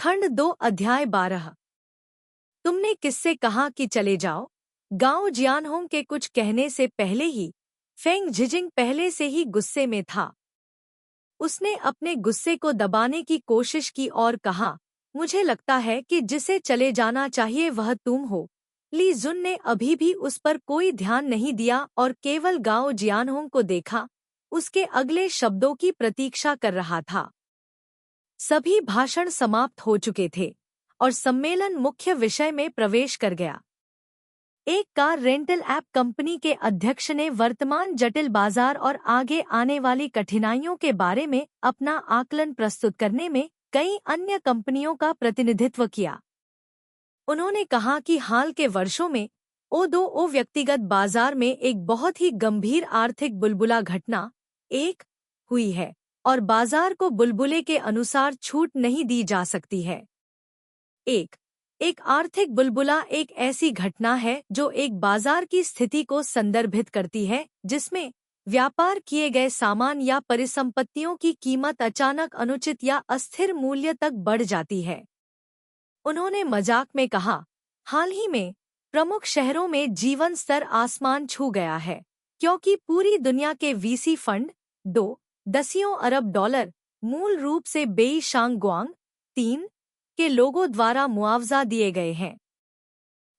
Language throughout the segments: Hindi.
खंड 2 अध्याय 12। तुमने किससे कहा कि चले जाओ? गांव जियानहोंग के कुछ कहने से पहले ही फेंग झिजिंग पहले से ही गुस्से में था। उसने अपने गुस्से को दबाने की कोशिश की और कहा, मुझे लगता है कि जिसे चले जाना चाहिए वह तुम हो। ली जुन ने अभी भी उस पर कोई ध्यान नहीं दिया और केवल गांव जियानहोंग को देखा, उसके अगले शब्दों की प्रतीक्षा कर रहा था। सभी भाषण समाप्त हो चुके थे और सम्मेलन मुख्य विषय में प्रवेश कर गया। एक कार रेंटल ऐप कंपनी के अध्यक्ष ने वर्तमान जटिल बाजार और आगे आने वाली कठिनाइयों के बारे में अपना आकलन प्रस्तुत करने में कई अन्य कंपनियों का प्रतिनिधित्व किया। उन्होंने कहा कि हाल के वर्षों में ओ व्यक्तिगत बाजार में एक बहुत ही गंभीर आर्थिक बुलबुला घटना एक हुई है और बाजार को बुलबुले के अनुसार छूट नहीं दी जा सकती है। एक आर्थिक बुलबुला एक ऐसी घटना है जो एक बाजार की स्थिति को संदर्भित करती है जिसमें व्यापार किए गए सामान या परिसंपत्तियों की कीमत अचानक अनुचित या अस्थिर मूल्य तक बढ़ जाती है। उन्होंने मजाक में कहा, हाल ही में प्रमुख शहरों में जीवन स्तर आसमान छू गया है क्योंकि पूरी दुनिया के वीसी फंड 2 अरब डॉलर मूल रूप से बेई शांगगुआंग 3 के लोगों द्वारा मुआवजा दिए गए हैं।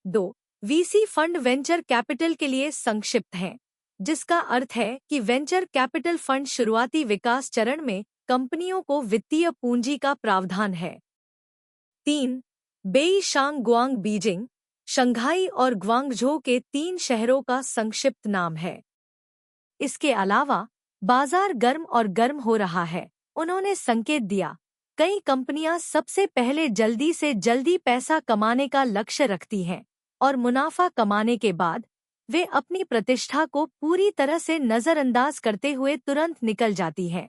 2 वीसी फंड वेंचर कैपिटल के लिए संक्षिप्त हैं, जिसका अर्थ है कि वेंचर कैपिटल फंड शुरुआती विकास चरण में कंपनियों को वित्तीय पूंजी का प्रावधान है। 3 बेई शांगगुआंग बीजिंग, शंघाई और ग्वांगझो के 3 शहरों का संक्षिप्त नाम है। इसके अलावा बाजार गर्म और गर्म हो रहा है। उन्होंने संकेत दिया, कई कंपनियां सबसे पहले जल्दी से जल्दी पैसा कमाने का लक्ष्य रखती हैं और मुनाफा कमाने के बाद वे अपनी प्रतिष्ठा को पूरी तरह से नजरअंदाज करते हुए तुरंत निकल जाती हैं।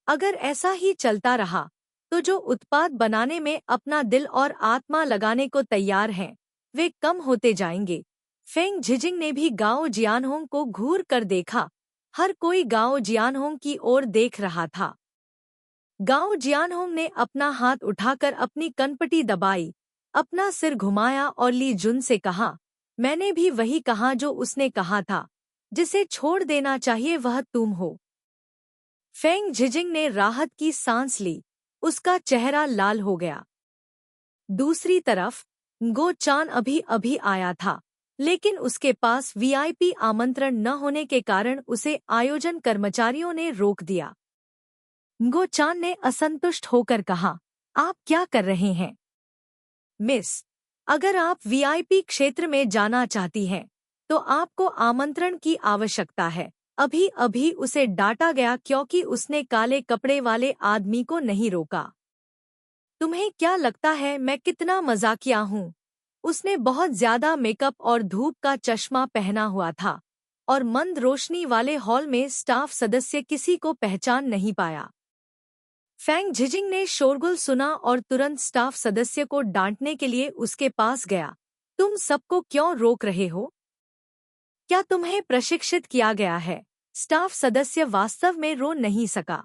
अगर ऐसा ही चलता रहा तो जो उत्पाद बनाने में अपना दिल और आत्मा लगाने को तैयार हैं, वे कम होते जाएंगे। फेंग झिजिंग ने भी गांव जियानहोंग को घूर कर देखा। हर कोई गांव जियानहोंग की ओर देख रहा था। गांव जियानहोंग ने अपना हाथ उठाकर अपनी कनपटी दबाई, अपना सिर घुमाया और ली जुन से कहा, मैंने भी वही कहा जो उसने कहा था, जिसे छोड़ देना चाहिए वह तुम हो। फेंग झिजिंग ने राहत की सांस ली, उसका चेहरा लाल हो गया। दूसरी तरफ गो चान अभी अभी आया था, लेकिन उसके पास वीआईपी आमंत्रण न होने के कारण उसे आयोजन कर्मचारियों ने रोक दिया। गो चान ने असंतुष्ट होकर कहा, आप क्या कर रहे हैं? मिस, अगर आप वीआईपी क्षेत्र में जाना चाहती हैं, तो आपको आमंत्रण की आवश्यकता है। अभी अभी उसे डांटा गया क्योंकि उसने काले कपड़े वाले आदमी को नहीं रोका। तुम्हें क्या लगता है मैं कितना मजाकिया हूँ? उसने बहुत ज्यादा मेकअप और धूप का चश्मा पहना हुआ था और मंद रोशनी वाले हॉल में स्टाफ सदस्य किसी को पहचान नहीं पाया। फेंग झिजिंग ने शोरगुल सुना और तुरंत स्टाफ सदस्य को डांटने के लिए उसके पास गया। तुम सबको क्यों रोक रहे हो? क्या तुम्हें प्रशिक्षित किया गया है? स्टाफ सदस्य वास्तव में रो नहीं सका।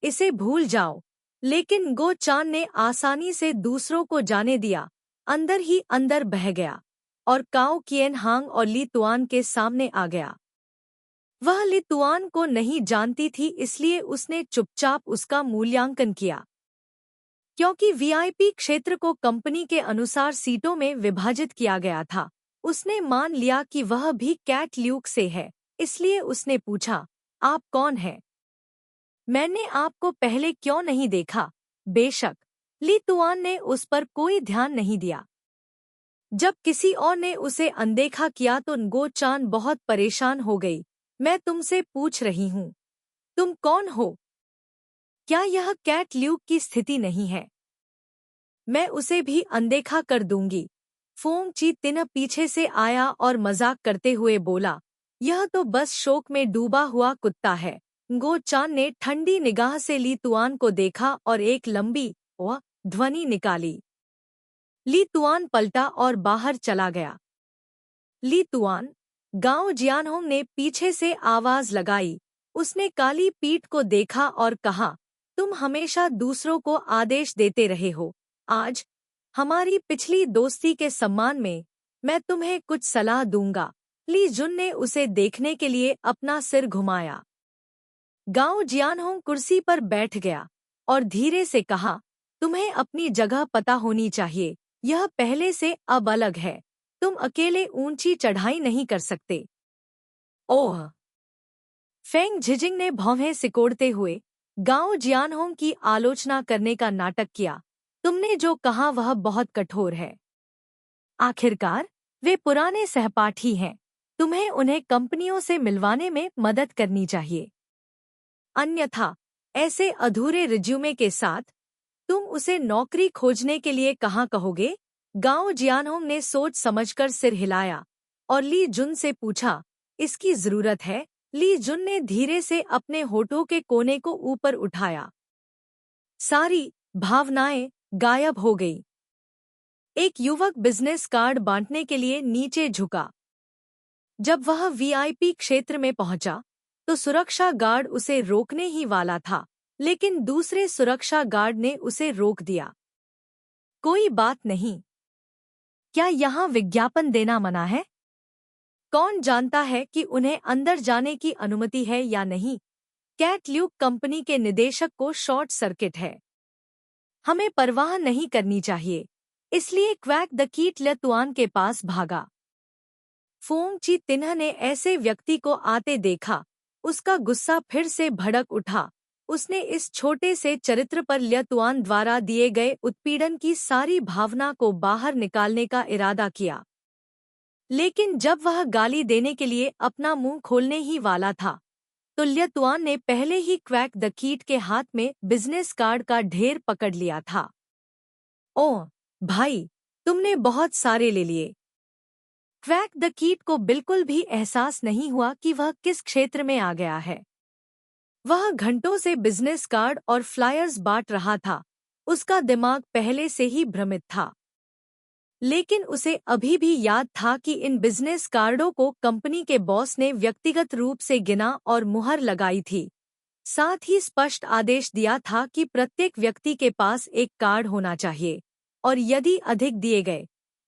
इसे भूल जाओ। लेकिन गो चान ने आसानी से दूसरों को जाने दिया, अंदर ही अंदर बह गया और काओ किएन हांग और ली तुआन के सामने आ गया। वह ली तुआन को नहीं जानती थी, इसलिए उसने चुपचाप उसका मूल्यांकन किया। क्योंकि वीआईपी क्षेत्र को कंपनी के अनुसार सीटों में विभाजित किया गया था, उसने मान लिया कि वह भी कैट ल्यूक से है, इसलिए उसने पूछा, आप कौन हैं? मैंने आपको पहले क्यों नहीं देखा? बेशक, ली तुआन ने उस पर कोई ध्यान नहीं दिया। जब किसी और ने उसे अनदेखा किया तो गो चान बहुत परेशान हो गई। मैं तुमसे पूछ रही हूँ, तुम कौन हो? क्या यह कैट ल्यूक की स्थिति नहीं है? मैं उसे भी अनदेखा कर दूंगी। फोंग ची तिन पीछे से आया और मजाक करते हुए बोला, यह तो बस शोक में डूबा हुआ कुत्ता है। गो चान ने ठंडी निगाह से ली तुआन को देखा और एक लंबी वह ध्वनि निकाली। ली तुआन पलटा और बाहर चला गया। ली तुआन, गांव जियानहोंग ने पीछे से आवाज लगाई। उसने काली पीठ को देखा और कहा, तुम हमेशा दूसरों को आदेश देते रहे हो। आज हमारी पिछली दोस्ती के सम्मान में मैं तुम्हें कुछ सलाह दूंगा। ली जुन ने उसे देखने के लिए अपना सिर घुमाया। गांव जियानहोंग कुर्सी पर बैठ गया और धीरे से कहा, तुम्हें अपनी जगह पता होनी चाहिए। यह पहले से अब अलग है। तुम अकेले ऊंची चढ़ाई नहीं कर सकते। ओह! फेंग झिजिंग ने भौहें सिकोड़ते हुए गांव जियानहोंग की आलोचना करने का नाटक किया। तुमने जो कहा वह बहुत कठोर है। आखिरकार वे पुराने सहपाठी हैं। तुम्हें उन्हें कंपनियों से मिलवाने में मदद करनी चाहिए। अन्यथा ऐसे अधूरे रिज्यूमे के साथ तुम उसे नौकरी खोजने के लिए कहाँ कहोगे? गांव जियानहोंग ने सोच समझकर सिर हिलाया और ली जुन से पूछा, इसकी जरूरत है? ली जुन ने धीरे से अपने होठों के कोने को ऊपर उठाया। सारी भावनाएं गायब हो गई। एक युवक बिजनेस कार्ड बांटने के लिए नीचे झुका। जब वह वीआईपी क्षेत्र में पहुंचा तो सुरक्षा गार्ड उसे रोकने ही वाला था, लेकिन दूसरे सुरक्षा गार्ड ने उसे रोक दिया। कोई बात नहीं। क्या यहाँ विज्ञापन देना मना है? कौन जानता है कि उन्हें अंदर जाने की अनुमति है या नहीं? कैट ल्यूक कंपनी के निदेशक को शॉर्ट सर्किट है। हमें परवाह नहीं करनी चाहिए। इसलिए क्वैक द कीट ल्यतुआन के पास भागा। फोंग ची तिन्ह ने ऐसे व्यक्ति को आते देखा। उसका गुस्सा फिर से भड़क उठा। उसने इस छोटे से चरित्र पर ल्यतुआन द्वारा दिए गए उत्पीड़न की सारी भावना को बाहर निकालने का इरादा किया। लेकिन जब वह गाली देने के लिए अपना मुंह खोलने ही वाला था तो ल्यतुआन ने पहले ही क्वैक द कीट के हाथ में बिजनेस कार्ड का ढेर पकड़ लिया था। ओह भाई, तुमने बहुत सारे ले लिए। क्वैक द कीट को बिल्कुल भी एहसास नहीं हुआ कि वह किस क्षेत्र में आ गया है। वह घंटों से बिजनेस कार्ड और फ्लायर्स बांट रहा था। उसका दिमाग पहले से ही भ्रमित था। लेकिन उसे अभी भी याद था कि इन बिजनेस कार्डों को कंपनी के बॉस ने व्यक्तिगत रूप से गिना और मुहर लगाई थी। साथ ही स्पष्ट आदेश दिया था कि प्रत्येक व्यक्ति के पास एक कार्ड होना चाहिए और यदि अधिक दिए गए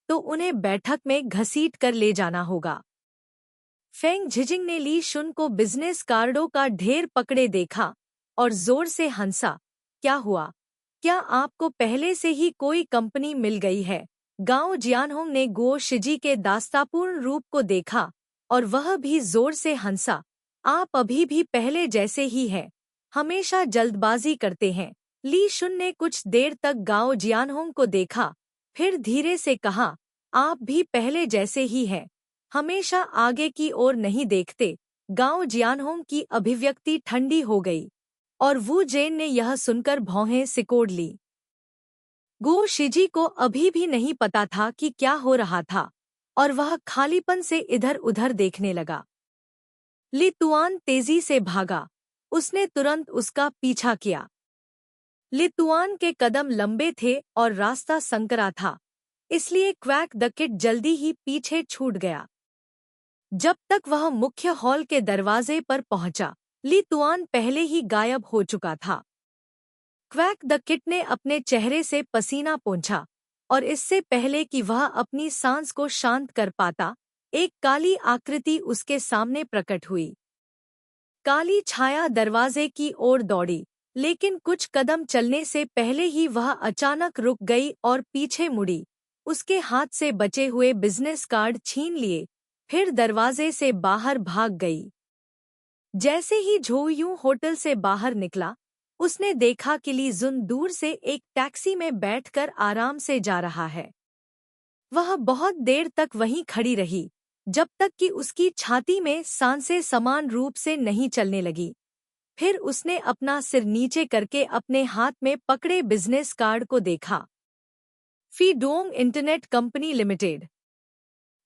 तो उन्हें बैठक में घसीट कर ले जाना होगा। फेंग झिजिंग ने ली शुन को बिजनेस कार्डों का ढेर पकड़े देखा और जोर से हंसा। क्या हुआ? क्या आपको पहले से ही कोई कंपनी मिल गई है? गांव जियानहोंग ने गुओ शिजी के दास्तापूर्ण रूप को देखा और वह भी जोर से हंसा। आप अभी भी पहले जैसे ही हैं, हमेशा जल्दबाजी करते हैं। ली शुन ने कुछ देर तक गांव जियानहोंग को देखा, फिर धीरे से कहा, आप भी पहले जैसे ही हैं, हमेशा आगे की ओर नहीं देखते। गांव जियानहोंग की अभिव्यक्ति ठंडी हो गई और वू जेन ने यह सुनकर भौहें सिकोड़ ली। गुओ शिजी को अभी भी नहीं पता था कि क्या हो रहा था और वह खालीपन से इधर उधर देखने लगा। ली तुआन तेजी से भागा। उसने तुरंत उसका पीछा किया। ली तुआन के कदम लंबे थे और रास्ता संकरा था, इसलिए क्वैक द किट जल्दी ही पीछे छूट गया। जब तक वह मुख्य हॉल के दरवाजे पर पहुंचा, ली तुआन पहले ही गायब हो चुका था। क्वैक द किट ने अपने चेहरे से पसीना पोंछा और इससे पहले कि वह अपनी सांस को शांत कर पाता, एक काली आकृति उसके सामने प्रकट हुई। काली छाया दरवाजे की ओर दौड़ी, लेकिन कुछ कदम चलने से पहले ही वह अचानक रुक गई और पीछे मुड़ी। उसके हाथ से बचे हुए बिजनेस कार्ड छीन लिए, फिर दरवाजे से बाहर भाग गई। जैसे ही झोयू होटल से बाहर निकला, उसने देखा कि ली जुन दूर से एक टैक्सी में बैठकर आराम से जा रहा है। वह बहुत देर तक वहीं खड़ी रही, जब तक कि उसकी छाती में सांसें समान रूप से नहीं चलने लगी। फिर उसने अपना सिर नीचे करके अपने हाथ में पकड़े बिजनेस कार्ड को देखा। फीडोंग इंटरनेट कंपनी लिमिटेड।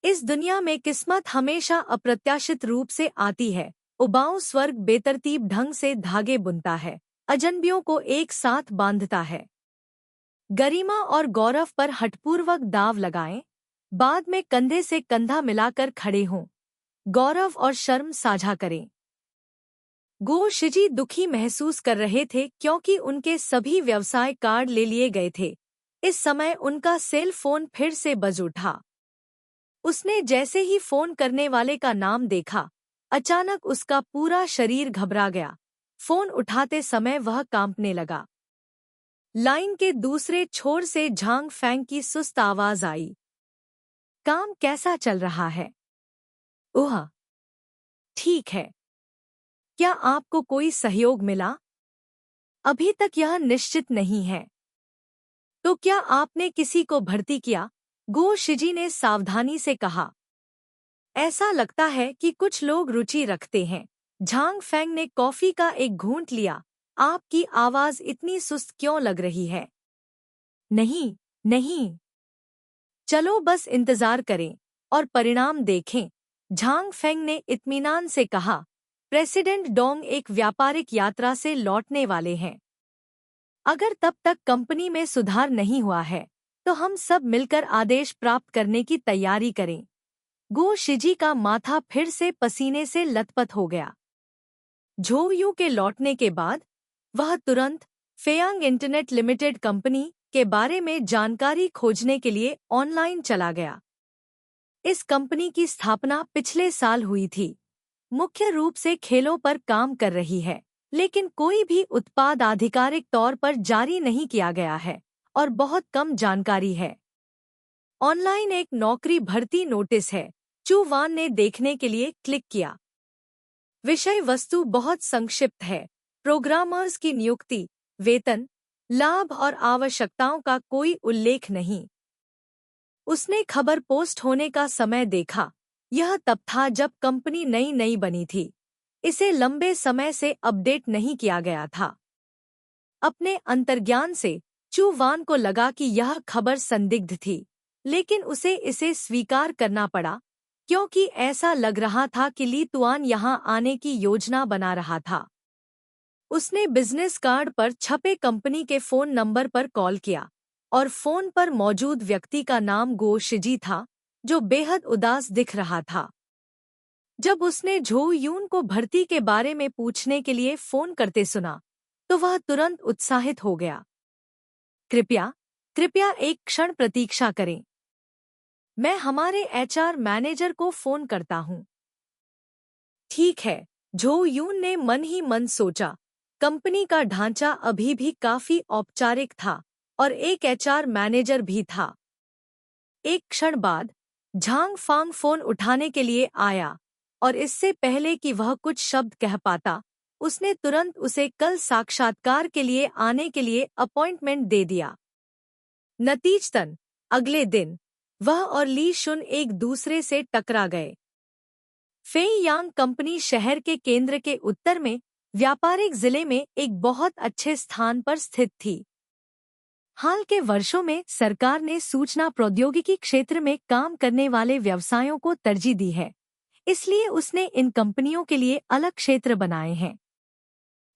इस दुनिया में किस्मत हमेशा अप्रत्याशित रूप से आती है। उबाऊ स्वर्ग बेतरतीब ढंग से धागे बुनता है, अजनबियों को एक साथ बांधता है। गरिमा और गौरव पर हठपूर्वक दाव लगाएं, बाद में कंधे से कंधा मिलाकर खड़े हों। गौरव और शर्म साझा करें। गो शिजी दुखी महसूस कर रहे थे क्योंकि उनके सभी व्यवसाय कार्ड ले लिए गए थे। इस समय उनका सेल फोन फिर से बज उठा। उसने जैसे ही फोन करने वाले का नाम देखा, अचानक उसका पूरा शरीर घबरा गया। फोन उठाते समय वह कांपने लगा। लाइन के दूसरे छोर से झांग फैंग की सुस्त आवाज आई। काम कैसा चल रहा है? ओह, ठीक है। क्या आपको कोई सहयोग मिला? अभी तक यह निश्चित नहीं है। तो क्या आपने किसी को भर्ती किया? गो शिजी ने सावधानी से कहा। ऐसा लगता है कि कुछ लोग रुचि रखते हैं। झांग फैंग ने कॉफी का एक घूंट लिया। आपकी आवाज इतनी सुस्त क्यों लग रही है? नहीं, नहीं। चलो बस इंतजार करें और परिणाम देखें, झांग फेंग ने इत्मीनान से कहा। प्रेसिडेंट डोंग एक व्यापारिक यात्रा से लौटने वाले हैं। अगर तब तक कंपनी में सुधार नहीं हुआ है, तो हम सब मिलकर आदेश प्राप्त करने की तैयारी करें। गो शिजी का माथा फिर से पसीने से लथपथ हो गया। झोयू के लौटने के बाद वह तुरंत फेयांग इंटरनेट लिमिटेड कंपनी के बारे में जानकारी खोजने के लिए ऑनलाइन चला गया। इस कंपनी की स्थापना पिछले साल हुई थी। मुख्य रूप से खेलों पर काम कर रही है, लेकिन कोई भी उत्पाद आधिकारिक तौर पर जारी नहीं किया गया है और बहुत कम जानकारी है। ऑनलाइन एक नौकरी भर्ती नोटिस है। चू वान ने देखने के लिए क्लिक किया। विषय वस्तु बहुत संक्षिप्त है। प्रोग्रामर्स की नियुक्ति, वेतन, लाभ और आवश्यकताओं का कोई उल्लेख नहीं। उसने खबर पोस्ट होने का समय देखा। यह तब था जब कंपनी नई नई बनी थी। इसे लंबे समय से अपडेट नहीं किया गया था। अपने अंतर्ज्ञान से चू वान को लगा कि यह खबर संदिग्ध थी, लेकिन उसे इसे स्वीकार करना पड़ा क्योंकि ऐसा लग रहा था कि ली तुआन यहां आने की योजना बना रहा था। उसने बिजनेस कार्ड पर छपे कंपनी के फोन नंबर पर कॉल किया और फोन पर मौजूद व्यक्ति का नाम गो शिजी था, जो बेहद उदास दिख रहा था। जब उसने झो यून को भर्ती के बारे में पूछने के लिए फोन करते सुना, तो वह तुरंत उत्साहित हो गया। कृपया कृपया एक क्षण प्रतीक्षा करें। मैं हमारे एचआर मैनेजर को फोन करता हूं। ठीक है, झो यून ने मन ही मन सोचा। कंपनी का ढांचा अभी भी काफी औपचारिक था और एक एचआर मैनेजर भी था। एक क्षण बाद झांग फांग फोन उठाने के लिए आया और इससे पहले कि वह कुछ शब्द कह पाता, उसने तुरंत उसे कल साक्षात्कार के लिए आने के लिए अपॉइंटमेंट दे दिया। नतीजतन अगले दिन वह और ली शुन एक दूसरे से टकरा गए। फेई यांग कंपनी शहर के केंद्र के उत्तर में व्यापारिक जिले में एक बहुत अच्छे स्थान पर स्थित थी। हाल के वर्षों में सरकार ने सूचना प्रौद्योगिकी क्षेत्र में काम करने वाले व्यवसायों को तरजीह दी है, इसलिए उसने इन कंपनियों के लिए अलग क्षेत्र बनाए हैं।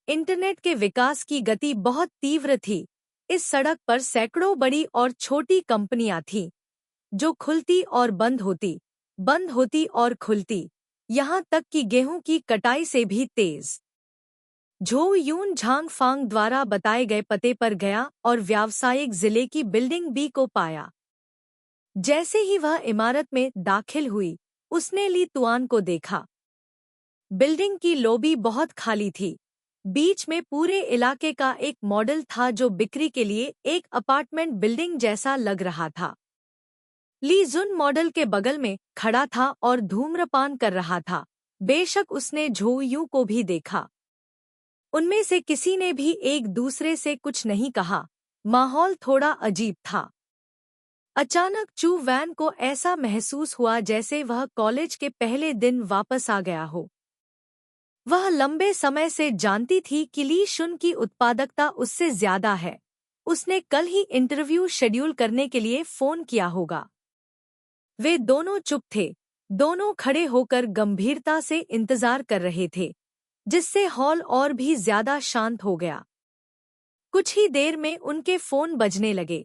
इंटरनेट के विकास की गति बहुत तीव्र थी। इस सड़क पर सैकड़ों बड़ी और छोटी कंपनियां थीं, जो खुलती और बंद होती और खुलती, यहाँ तक कि गेहूं की कटाई से भी तेज। झो यून झांग फांग द्वारा बताए गए पते पर गया और व्यावसायिक जिले की बिल्डिंग बी को पाया। जैसे ही वह इमारत में दाखिल हुई, उसने ली तुआन को देखा। बिल्डिंग की लॉबी बहुत खाली थी। बीच में पूरे इलाके का एक मॉडल था जो बिक्री के लिए एक अपार्टमेंट बिल्डिंग जैसा लग रहा था। ली जुन मॉडल के बगल में खड़ा था और धूम्रपान कर रहा था। बेशक उसने झो यू को भी देखा। उनमें से किसी ने भी एक दूसरे से कुछ नहीं कहा। माहौल थोड़ा अजीब था। अचानक चू वैन को ऐसा महसूस हुआ जैसे वह कॉलेज के पहले दिन वापस आ गया हो। वह लंबे समय से जानती थी कि ली शुन की उत्पादकता उससे ज्यादा है। उसने कल ही इंटरव्यू शेड्यूल करने के लिए फोन किया होगा। वे दोनों चुप थे। दोनों खड़े होकर गंभीरता से इंतजार कर रहे थे, जिससे हॉल और भी ज्यादा शांत हो गया। कुछ ही देर में उनके फोन बजने लगे।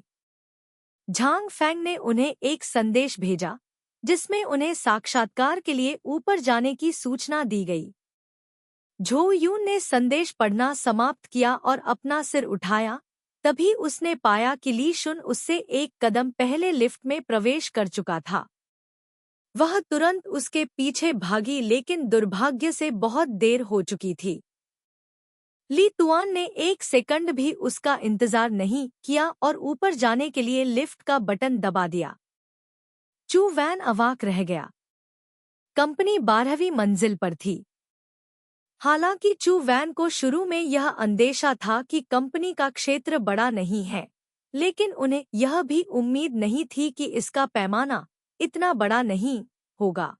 झांग फैंग ने उन्हें एक संदेश भेजा, जिसमें उन्हें साक्षात्कार के लिए ऊपर जाने की सूचना दी गई। झो यून ने संदेश पढ़ना समाप्त किया और अपना सिर उठाया। तभी उसने पाया कि ली शुन उससे एक कदम पहले लिफ्ट में प्रवेश कर चुका था। वह तुरंत उसके पीछे भागी, लेकिन दुर्भाग्य से बहुत देर हो चुकी थी। ली तुआन ने एक सेकंड भी उसका इंतजार नहीं किया और ऊपर जाने के लिए लिफ्ट का बटन दबा दिया। चू वैन अवाक रह गया। कंपनी 12वीं मंजिल पर थी। हालांकि चू वैन को शुरू में यह अंदेशा था कि कंपनी का क्षेत्र बड़ा नहीं है, लेकिन उन्हें यह भी उम्मीद नहीं थी कि इसका पैमाना इतना बड़ा नहीं होगा।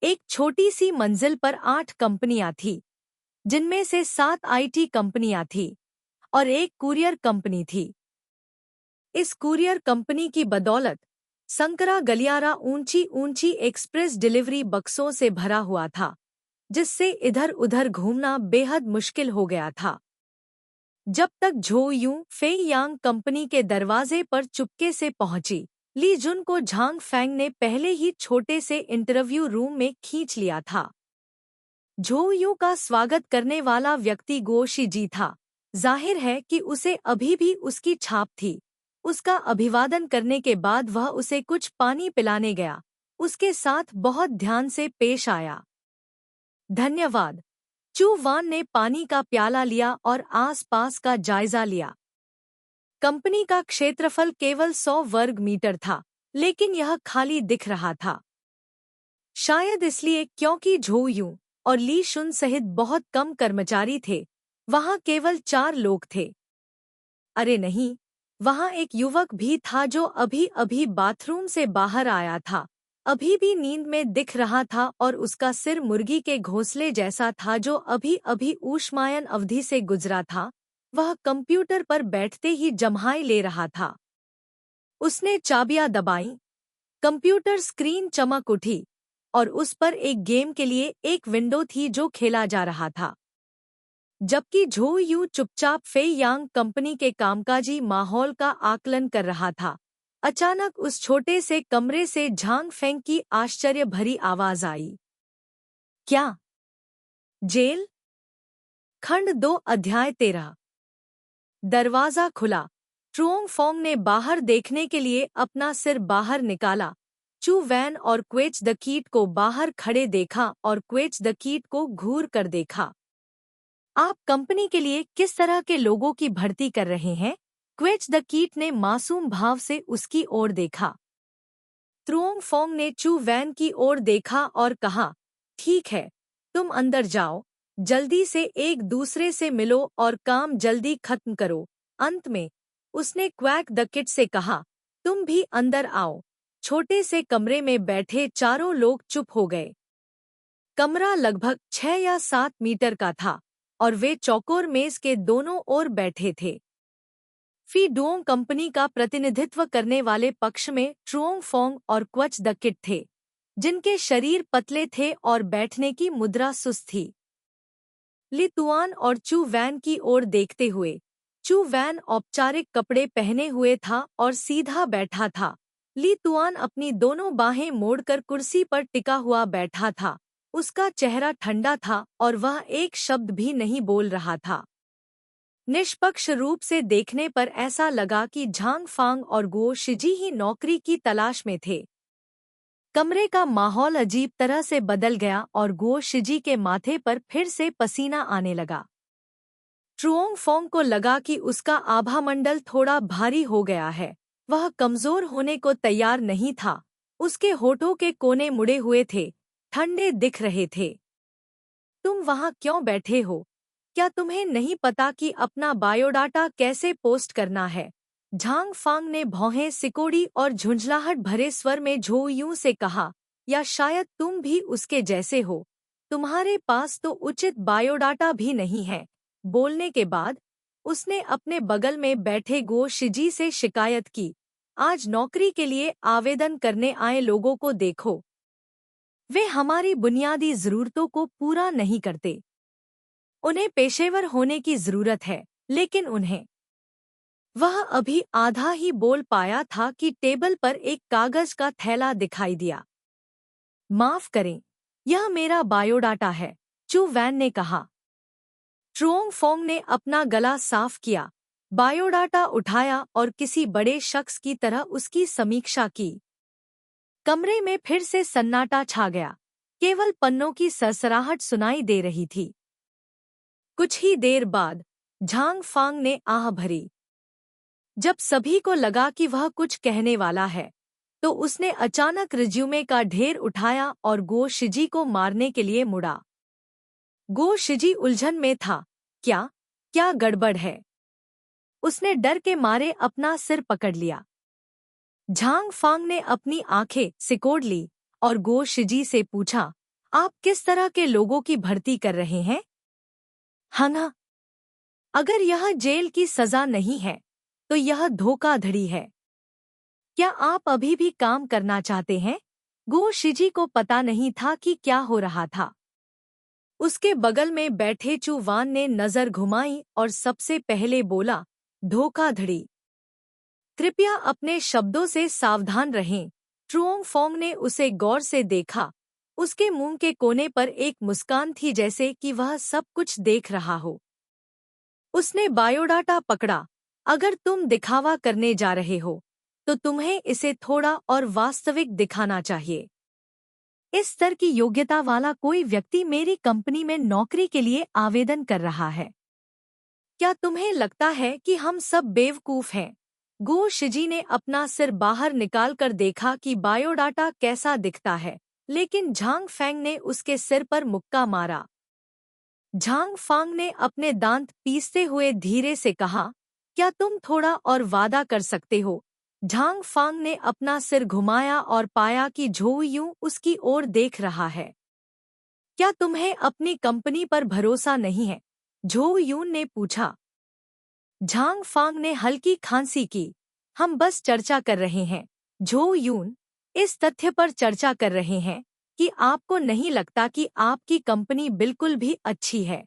एक छोटी सी मंजिल पर 8 कंपनियां थीं, जिनमें से 7 आईटी कंपनियां थीं और एक कुरियर कंपनी थी। इस कुरियर कंपनी की बदौलत संकरा गलियारा ऊंची ऊंची एक्सप्रेस डिलीवरी बक्सों से भरा हुआ था, जिससे इधर उधर घूमना बेहद मुश्किल हो गया था। जब तक झो यूं फेई यांग कंपनी के दरवाजे पर चुपके से पहुंची, ली जुन को झांग फैंग ने पहले ही छोटे से इंटरव्यू रूम में खींच लिया था। झो यूं का स्वागत करने वाला व्यक्ति गो शिजी था। जाहिर है कि उसे अभी भी उसकी छाप थी। उसका अभिवादन करने के बाद वह उसे कुछ पानी पिलाने गया, उसके साथ बहुत ध्यान से पेश आया। धन्यवाद। चू वान ने पानी का प्याला लिया और आसपास का जायजा लिया। कंपनी का क्षेत्रफल केवल 100 वर्ग मीटर था, लेकिन यह खाली दिख रहा था। शायद इसलिए क्योंकि झो यूं और ली शुन सहित बहुत कम कर्मचारी थे। वहां केवल 4 लोग थे। अरे नहीं, वहां एक युवक भी था जो अभी अभी बाथरूम से बाहर आया था, अभी भी नींद में दिख रहा था और उसका सिर मुर्गी के घोंसले जैसा था जो अभी अभी ऊष्मायन अवधि से गुजरा था। वह कंप्यूटर पर बैठते ही जम्हाई ले रहा था। उसने चाबियां दबाईं, कंप्यूटर स्क्रीन चमक उठी और उस पर एक गेम के लिए एक विंडो थी जो खेला जा रहा था। जबकि झो यू चुपचाप फेई यांग कंपनी के कामकाजी माहौल का आकलन कर रहा था, अचानक उस छोटे से कमरे से झांग फेंग की आश्चर्य भरी आवाज आई। क्या जेल? खंड 2 अध्याय 13। दरवाजा खुला। ट्रुओंग फोंग ने बाहर देखने के लिए अपना सिर बाहर निकाला। चू वैन और क्वेच द कीट को बाहर खड़े देखा और क्वेच द कीट को घूर कर देखा। आप कंपनी के लिए किस तरह के लोगों की भर्ती कर रहे हैं? क्वेच द कीट ने मासूम भाव से उसकी ओर देखा। ट्रुओंग फोंग ने चू वैन की ओर देखा और कहा, ठीक है, तुम अंदर जाओ, जल्दी से एक दूसरे से मिलो और काम जल्दी खत्म करो। अंत में उसने क्वैक द किट से कहा, तुम भी अंदर आओ। छोटे से कमरे में बैठे चारों लोग चुप हो गए। कमरा लगभग 6 या 7 मीटर का था और वे चौकोर मेज के दोनों ओर बैठे थे। फी डुओंग कंपनी का प्रतिनिधित्व करने वाले पक्ष में ट्रुओंग फोंग और क्वच द किट थे, जिनके शरीर पतले थे और बैठने की मुद्रा सुस्त थी। ली तुआन और चू वैन की ओर देखते हुए, चू वैन औपचारिक कपड़े पहने हुए था और सीधा बैठा था। ली तुआन अपनी दोनों बाहें मोड़कर कुर्सी पर टिका हुआ बैठा था। उसका चेहरा ठंडा था और वह एक शब्द भी नहीं बोल रहा था। निष्पक्ष रूप से देखने पर ऐसा लगा कि झांग फांग और गो शिजी ही नौकरी की तलाश में थे। कमरे का माहौल अजीब तरह से बदल गया और गो शिजी के माथे पर फिर से पसीना आने लगा। ट्रुओंग फोंग को लगा कि उसका आभामंडल थोड़ा भारी हो गया है। वह कमजोर होने को तैयार नहीं था। उसके होठों के कोने मुड़े हुए थे, ठंडे दिख रहे थे। तुम वहां क्यों बैठे हो? क्या तुम्हें नहीं पता कि अपना बायोडाटा कैसे पोस्ट करना है? झांग फांग ने भौहें सिकोड़ी और झुंझलाहट भरे स्वर में झो यूं से कहा, या शायद तुम भी उसके जैसे हो। तुम्हारे पास तो उचित बायोडाटा भी नहीं है। बोलने के बाद उसने अपने बगल में बैठे गो शिजी से शिकायत की, आज नौकरी के लिए आवेदन करने आए लोगों को देखो। वे हमारी बुनियादी जरूरतों को पूरा नहीं करते। उन्हें पेशेवर होने की जरूरत है, लेकिन उन्हें। वह अभी आधा ही बोल पाया था कि टेबल पर एक कागज का थैला दिखाई दिया। माफ करें, यह मेरा बायोडाटा है। चू वैन ने कहा। ट्रुओंग फोंग ने अपना गला साफ किया, बायोडाटा उठाया और किसी बड़े शख्स की तरह उसकी समीक्षा की। कमरे में फिर से सन्नाटा छा गया, केवल पन्नों की सरसराहट सुनाई दे रही थी। कुछ ही देर बाद झांग फांग ने आह भरी। जब सभी को लगा कि वह कुछ कहने वाला है, तो उसने अचानक रिज्यूमे का ढेर उठाया और गो शिजी को मारने के लिए मुड़ा। गो शिजी उलझन में था। क्या क्या गड़बड़ है? उसने डर के मारे अपना सिर पकड़ लिया। झांग फांग ने अपनी आंखें सिकोड़ ली और गो शिजी से पूछा, आप किस तरह के लोगों की भर्ती कर रहे हैं? हाँ, अगर यह जेल की सजा नहीं है तो यह धोखाधड़ी है। क्या आप अभी भी काम करना चाहते हैं? गो शिजी को पता नहीं था कि क्या हो रहा था। उसके बगल में बैठे चू वान ने नजर घुमाई और सबसे पहले बोला, धोखाधड़ी। कृपया अपने शब्दों से सावधान रहें। ट्रुओंग फोंग ने उसे गौर से देखा। उसके मुंह के कोने पर एक मुस्कान थी, जैसे कि वह सब कुछ देख रहा हो। उसने बायोडाटा पकड़ा। अगर तुम दिखावा करने जा रहे हो तो तुम्हें इसे थोड़ा और वास्तविक दिखाना चाहिए। इस स्तर की योग्यता वाला कोई व्यक्ति मेरी कंपनी में नौकरी के लिए आवेदन कर रहा है। क्या तुम्हें लगता है कि हम सब बेवकूफ हैं? गो शिजी ने अपना सिर बाहर निकालकर देखा कि बायोडाटा कैसा दिखता है, लेकिन झांग फैंग ने उसके सिर पर मुक्का मारा। झांग फांग ने अपने दांत पीसते हुए धीरे से कहा, क्या तुम थोड़ा और वादा कर सकते हो? झांग फांग ने अपना सिर घुमाया और पाया कि झोउ यूं उसकी ओर देख रहा है। क्या तुम्हें अपनी कंपनी पर भरोसा नहीं है? झोउ यून ने पूछा। झांग फांग ने हल्की खांसी की। हम बस चर्चा कर रहे हैं, झोउ यून। इस तथ्य पर चर्चा कर रहे हैं कि आपको नहीं लगता कि आपकी कंपनी बिल्कुल भी अच्छी है।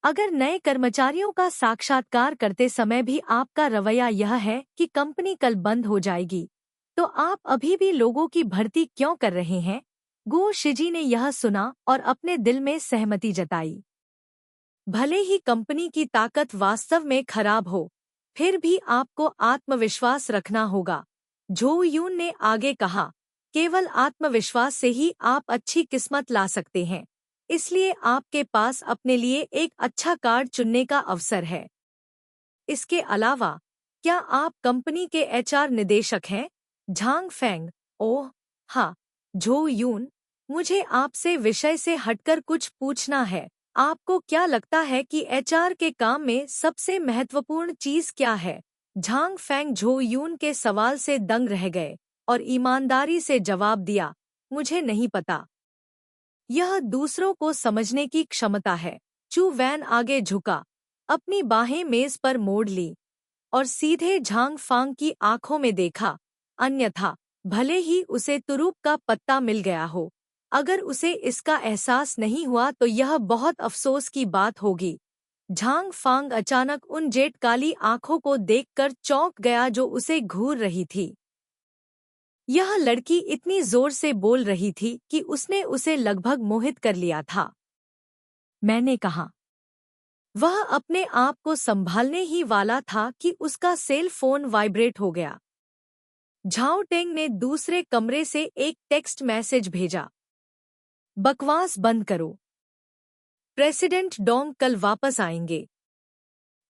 अगर नए कर्मचारियों का साक्षात्कार करते समय भी आपका रवैया यह है कि कंपनी कल बंद हो जाएगी, तो आप अभी भी लोगों की भर्ती क्यों कर रहे हैं? गो शिजी ने यह सुना और अपने दिल में सहमति जताई। भले ही कंपनी की ताकत वास्तव में खराब हो, फिर भी आपको आत्मविश्वास रखना होगा, झोउ यून ने आगे कहा। केवल आत्मविश्वास से ही आप अच्छी किस्मत ला सकते हैं, इसलिए आपके पास अपने लिए एक अच्छा कार्ड चुनने का अवसर है। इसके अलावा, क्या आप कंपनी के एचआर निदेशक हैं? झांग फैंग। ओह हाँ, झोउ यून, मुझे आपसे विषय से हटकर कुछ पूछना है। आपको क्या लगता है कि एचआर के काम में सबसे महत्वपूर्ण चीज क्या है? झांग फैंग झोउ यून के सवाल से दंग रह गए और ईमानदारी से जवाब दिया, मुझे नहीं पता। यह दूसरों को समझने की क्षमता है। चू वैन आगे झुका, अपनी बाहें मेज पर मोड़ ली और सीधे झांग फांग की आंखों में देखा। अन्यथा, भले ही उसे तुरूप का पत्ता मिल गया हो, अगर उसे इसका एहसास नहीं हुआ तो यह बहुत अफसोस की बात होगी। झांग फांग अचानक उन जेट काली आंखों को देखकर चौंक गया जो उसे घूर रही थी। यह लड़की इतनी जोर से बोल रही थी कि उसने उसे लगभग मोहित कर लिया था। मैंने कहा। वह अपने आप को संभालने ही वाला था कि उसका सेल फोन वाइब्रेट हो गया। झाओ टेंग ने दूसरे कमरे से एक टेक्स्ट मैसेज भेजा। बकवास बंद करो। प्रेसिडेंट डोंग कल वापस आएंगे।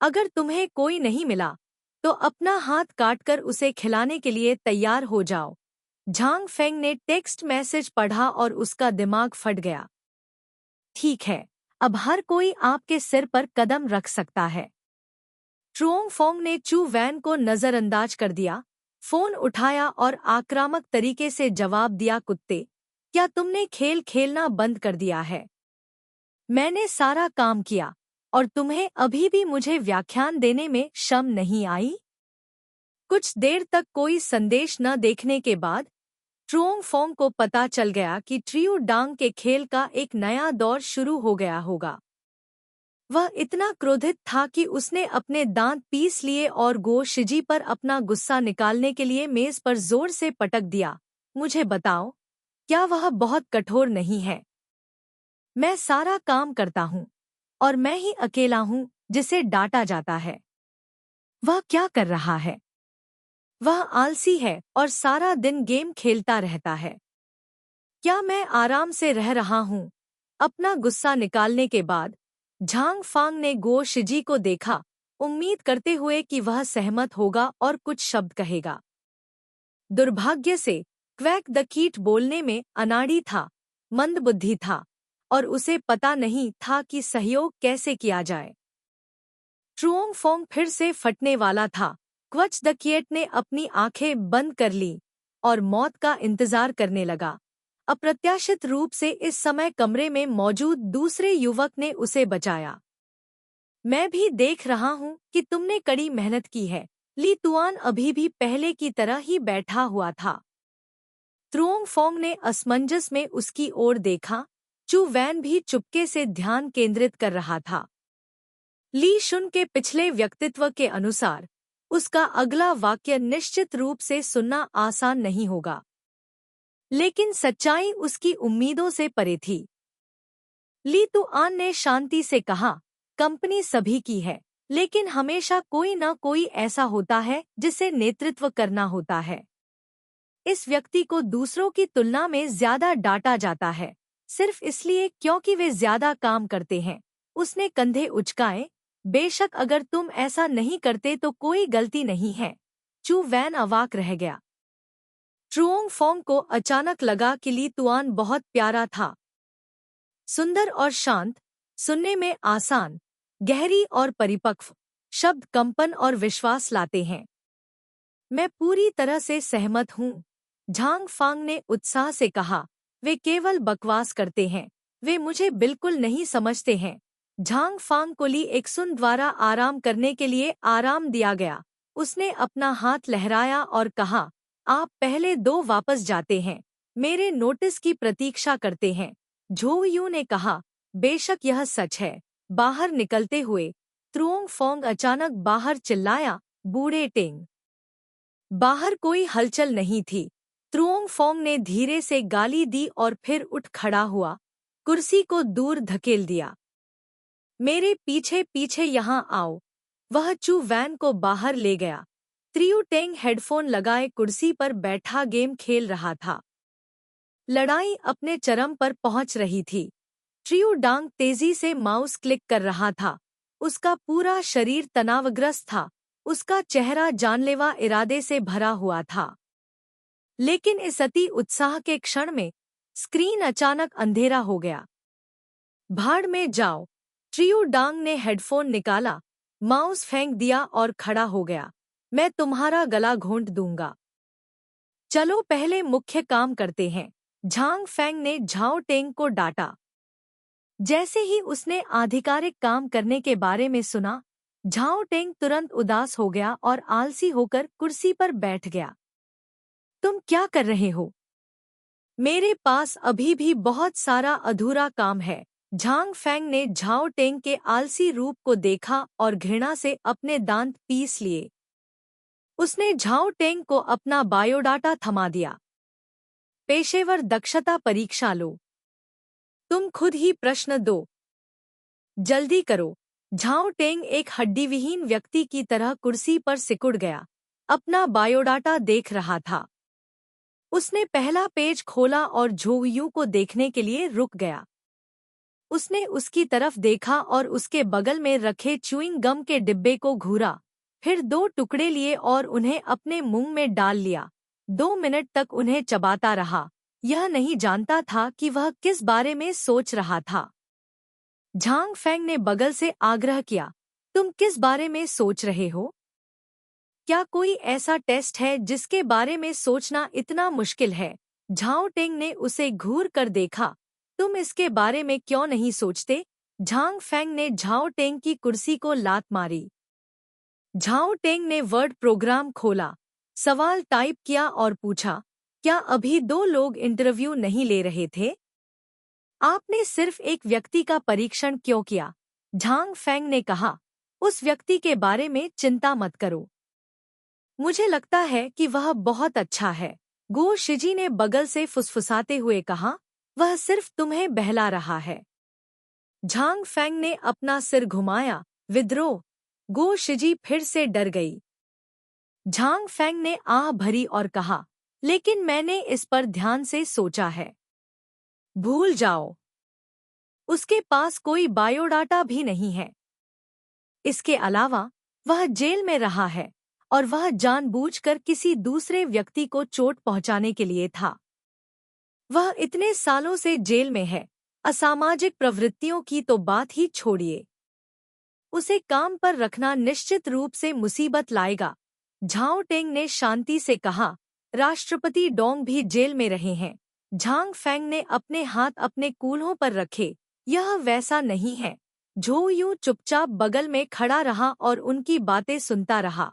अगर तुम्हें कोई नहीं मिला तो अपना हाथ काटकर उसे खिलाने के लिए तैयार हो जाओ। झांग फेंग ने टेक्स्ट मैसेज पढ़ा और उसका दिमाग फट गया। ठीक है, अब हर कोई आपके सिर पर कदम रख सकता है। ट्रुओंग फोंग ने चू वैन को नजरअंदाज कर दिया, फोन उठाया और आक्रामक तरीके से जवाब दिया, कुत्ते, क्या तुमने खेल खेलना बंद कर दिया है? मैंने सारा काम किया और तुम्हें अभी भी मुझे व्याख्यान देने में शर्म नहीं आई? कुछ देर तक कोई संदेश न देखने के बाद ट्रुओंग फोंग को पता चल गया कि ट्रियो डांग के खेल का एक नया दौर शुरू हो गया होगा। वह इतना क्रोधित था कि उसने अपने दांत पीस लिए और गो शिजी पर अपना गुस्सा निकालने के लिए मेज पर जोर से पटक दिया। मुझे बताओ, क्या वह बहुत कठोर नहीं है? मैं सारा काम करता हूँ और मैं ही अकेला हूँ जिसे डांटा जाता है। वह क्या कर रहा है? वह आलसी है और सारा दिन गेम खेलता रहता है। क्या मैं आराम से रह रहा हूँ? अपना गुस्सा निकालने के बाद झांग फांग ने गो शिजी को देखा, उम्मीद करते हुए कि वह सहमत होगा और कुछ शब्द कहेगा। दुर्भाग्य से क्वैक द कीट बोलने में अनाड़ी था, मंदबुद्धि था और उसे पता नहीं था कि सहयोग कैसे किया जाए। ट्रुओंग फोंग फिर से फटने वाला था। क्वच द किएट ने अपनी आंखें बंद कर लीं और मौत का इंतजार करने लगा। अप्रत्याशित रूप से इस समय कमरे में मौजूद दूसरे युवक ने उसे बचाया। मैं भी देख रहा हूँ कि तुमने कड़ी मेहनत की है। ली तुआन अभी भी पहले की तरह ही बैठा हुआ था। त्रुओंग फोंग ने असमंजस में उसकी ओर देखा। चू वैन भी चुपके से ध्यान केंद्रित कर रहा था। ली शुन के पिछले व्यक्तित्व के अनुसार उसका अगला वाक्य निश्चित रूप से सुनना आसान नहीं होगा, लेकिन सच्चाई उसकी उम्मीदों से परे थी। ली तुआन ने शांति से कहा, कंपनी सभी की है, लेकिन हमेशा कोई न कोई ऐसा होता है जिसे नेतृत्व करना होता है। इस व्यक्ति को दूसरों की तुलना में ज्यादा डांटा जाता है, सिर्फ इसलिए क्योंकि वे ज्यादा काम करते हैं। उसने कंधे उचकाए। बेशक अगर तुम ऐसा नहीं करते तो कोई गलती नहीं है। चू वैन अवाक रह गया। ट्रुओंग फोंग को अचानक लगा कि ली तुआन बहुत प्यारा था। सुंदर और शांत, सुनने में आसान, गहरी और परिपक्व, शब्द कंपन और विश्वास लाते हैं। मैं पूरी तरह से सहमत हूँ, झांग फांग ने उत्साह से कहा। वे केवल बकवास करते हैं, वे मुझे बिल्कुल नहीं समझते हैं। झांग फांग को ली एक्सुन द्वारा आराम करने के लिए आराम दिया गया। उसने अपना हाथ लहराया और कहा, आप पहले दो वापस जाते हैं, मेरे नोटिस की प्रतीक्षा करते हैं। झोयू ने कहा, बेशक यह सच है। बाहर निकलते हुए त्रुओंग फोंग अचानक बाहर चिल्लाया, बूढ़े टेंग। बाहर कोई हलचल नहीं थी। त्रुओंग फोंग ने धीरे से गाली दी और फिर उठ खड़ा हुआ, कुर्सी को दूर धकेल दिया। मेरे पीछे पीछे यहाँ आओ। वह चू वैन को बाहर ले गया। त्रियू टेंग हेडफोन लगाए कुर्सी पर बैठा गेम खेल रहा था। लड़ाई अपने चरम पर पहुंच रही थी। ट्रियू डांग तेजी से माउस क्लिक कर रहा था। उसका पूरा शरीर तनावग्रस्त था। उसका चेहरा जानलेवा इरादे से भरा हुआ था। लेकिन इस अति उत्साह के क्षण में स्क्रीन अचानक अंधेरा हो गया। भाड़ में जाओ। ट्रियू डांग ने हेडफोन निकाला, माउस फेंक दिया और खड़ा हो गया। मैं तुम्हारा गला घोंट दूंगा। चलो पहले मुख्य काम करते हैं। झांग फैंग ने झाओ टेंग को डांटा। जैसे ही उसने आधिकारिक काम करने के बारे में सुना, झाओ टेंग तुरंत उदास हो गया और आलसी होकर कुर्सी पर बैठ गया। तुम क्या कर रहे हो? मेरे पास अभी भी बहुत सारा अधूरा काम है। झांग फैंग ने झाओ टेंग के आलसी रूप को देखा और घृणा से अपने दांत पीस लिए। उसने झाओ टेंग को अपना बायोडाटा थमा दिया। पेशेवर दक्षता परीक्षा लो। तुम खुद ही प्रश्न दो। जल्दी करो। झाओ टेंग एक हड्डीविहीन व्यक्ति की तरह कुर्सी पर सिकुड़ गया, अपना बायोडाटा देख रहा था। उसने पहला पेज खोला और झोयू को देखने के लिए रुक गया। उसने उसकी तरफ देखा और उसके बगल में रखे च्युइंग गम के डिब्बे को घूरा, फिर दो टुकड़े लिए और उन्हें अपने मुंह में डाल लिया। 2 मिनट तक उन्हें चबाता रहा। यह नहीं जानता था कि वह किस बारे में सोच रहा था। झांग फैंग ने बगल से आग्रह किया, तुम किस बारे में सोच रहे हो? क्या कोई ऐसा टेस्ट है जिसके बारे में सोचना इतना मुश्किल है? झाओ टेंग ने उसे घूर कर देखा। तुम इसके बारे में क्यों नहीं सोचते? झांग फैंग ने झाओ टेंग की कुर्सी को लात मारी। झाओ टेंग ने वर्ड प्रोग्राम खोला, सवाल टाइप किया और पूछा, क्या अभी 2 लोग इंटरव्यू नहीं ले रहे थे? आपने सिर्फ एक व्यक्ति का परीक्षण क्यों किया? झांग फैंग ने कहा, उस व्यक्ति के बारे में चिंता मत करो। मुझे लगता है कि वह बहुत अच्छा है। गो शिजी ने बगल से फुसफुसाते हुए कहा, वह सिर्फ तुम्हें बहला रहा है। झांग फेंग ने अपना सिर घुमाया। विद्रोह। गो शिजी फिर से डर गई। झांग फेंग ने आह भरी और कहा, लेकिन मैंने इस पर ध्यान से सोचा है। भूल जाओ। उसके पास कोई बायोडाटा भी नहीं है। इसके अलावा वह जेल में रहा है और वह जानबूझकर किसी दूसरे व्यक्ति को चोट पहुंचाने के लिए था। वह इतने सालों से जेल में है। असामाजिक प्रवृत्तियों की तो बात ही छोड़िए। उसे काम पर रखना निश्चित रूप से मुसीबत लाएगा। झाओ टेंग ने शांति से कहा, राष्ट्रपति डोंग भी जेल में रहे हैं। झांग फेंग ने अपने हाथ अपने कूल्हों पर रखे। यह वैसा नहीं है। झो यूं चुपचाप बगल में खड़ा रहा और उनकी बातें सुनता रहा।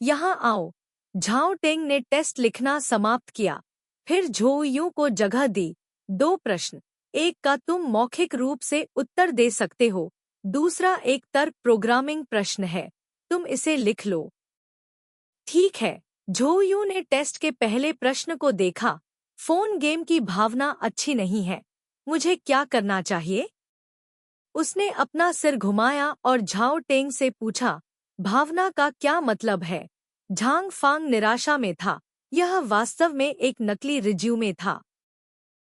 यहाँ आओ। झाओ टेंग ने टेस्ट लिखना समाप्त किया। फिर झो यूं को जगह दी। 2 प्रश्न। एक का तुम मौखिक रूप से उत्तर दे सकते हो, दूसरा एक तर्क प्रोग्रामिंग प्रश्न है। तुम इसे लिख लो। ठीक है। झो यूं ने टेस्ट के पहले प्रश्न को देखा। फोन गेम की भावना अच्छी नहीं है। मुझे क्या करना चाहिए? उसने अपना सिर घुमाया और झाओ टेंग से पूछा, भावना का क्या मतलब है? झांग फांग निराशा में था। यह वास्तव में एक नकली रिज्यूमे था।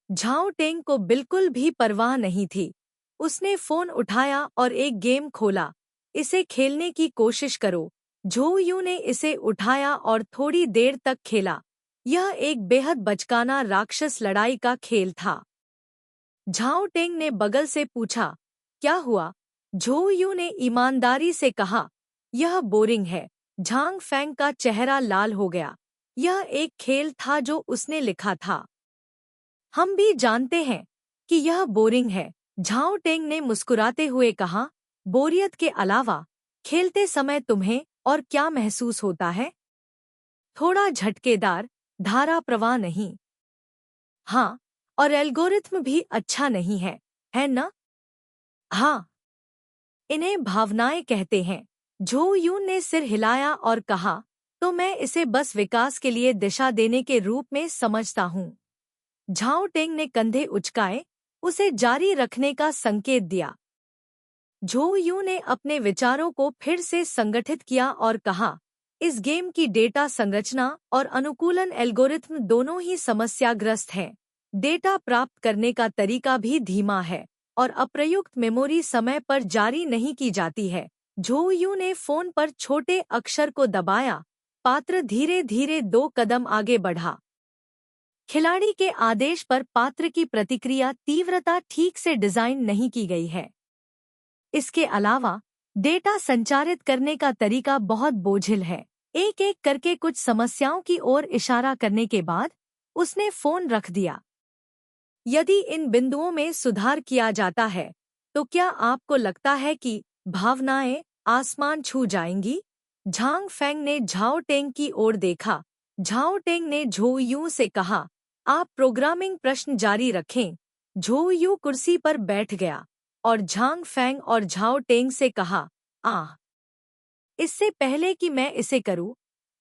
झाओ टेंग को बिल्कुल भी परवाह नहीं थी। उसने फोन उठाया और एक गेम खोला। इसे खेलने की कोशिश करो। झो यूं ने इसे उठाया और थोड़ी देर तक खेला। यह एक बेहद बचकाना राक्षस लड़ाई का खेल था। झाओ टेंग ने बगल से पूछा, क्या हुआ? झो यूं ने ईमानदारी से कहा, यह बोरिंग है। झांग फेंग का चेहरा लाल हो गया। यह एक खेल था जो उसने लिखा था। हम भी जानते हैं कि यह बोरिंग है। झाओ टेंग ने मुस्कुराते हुए कहा, बोरियत के अलावा खेलते समय तुम्हें और क्या महसूस होता है? थोड़ा झटकेदार, धारा प्रवाह नहीं। हाँ, और एल्गोरिथ्म भी अच्छा नहीं है ना? हाँ, इन्हें भावनाएं कहते हैं। झो यून ने सिर हिलाया और कहा, तो मैं इसे बस विकास के लिए दिशा देने के रूप में समझता हूँ। झाओ टेंग ने कंधे उचकाए, उसे जारी रखने का संकेत दिया। झो यूं ने अपने विचारों को फिर से संगठित किया और कहा, इस गेम की डेटा संरचना और अनुकूलन एल्गोरिथ्म दोनों ही समस्याग्रस्त हैं। डेटा प्राप्त करने का तरीका भी धीमा है और अप्रयुक्त मेमोरी समय पर जारी नहीं की जाती है। झो यूं ने फोन पर छोटे अक्षर को दबाया। पात्र धीरे धीरे 2 कदम आगे बढ़ा। खिलाड़ी के आदेश पर पात्र की प्रतिक्रिया तीव्रता ठीक से डिजाइन नहीं की गई है। इसके अलावा डेटा संचारित करने का तरीका बहुत बोझिल है। एक एक करके कुछ समस्याओं की ओर इशारा करने के बाद उसने फोन रख दिया। यदि इन बिंदुओं में सुधार किया जाता है तो क्या आपको लगता है कि भावनाएं आसमान छू जाएंगी? झांग फेंग ने झाओ टेंग की ओर देखा। झाओ टेंग ने झो यूं से कहा, आप प्रोग्रामिंग प्रश्न जारी रखें। झो यूं कुर्सी पर बैठ गया और झांग फेंग और झाओ टेंग से कहा, आह, इससे पहले कि मैं इसे करूं,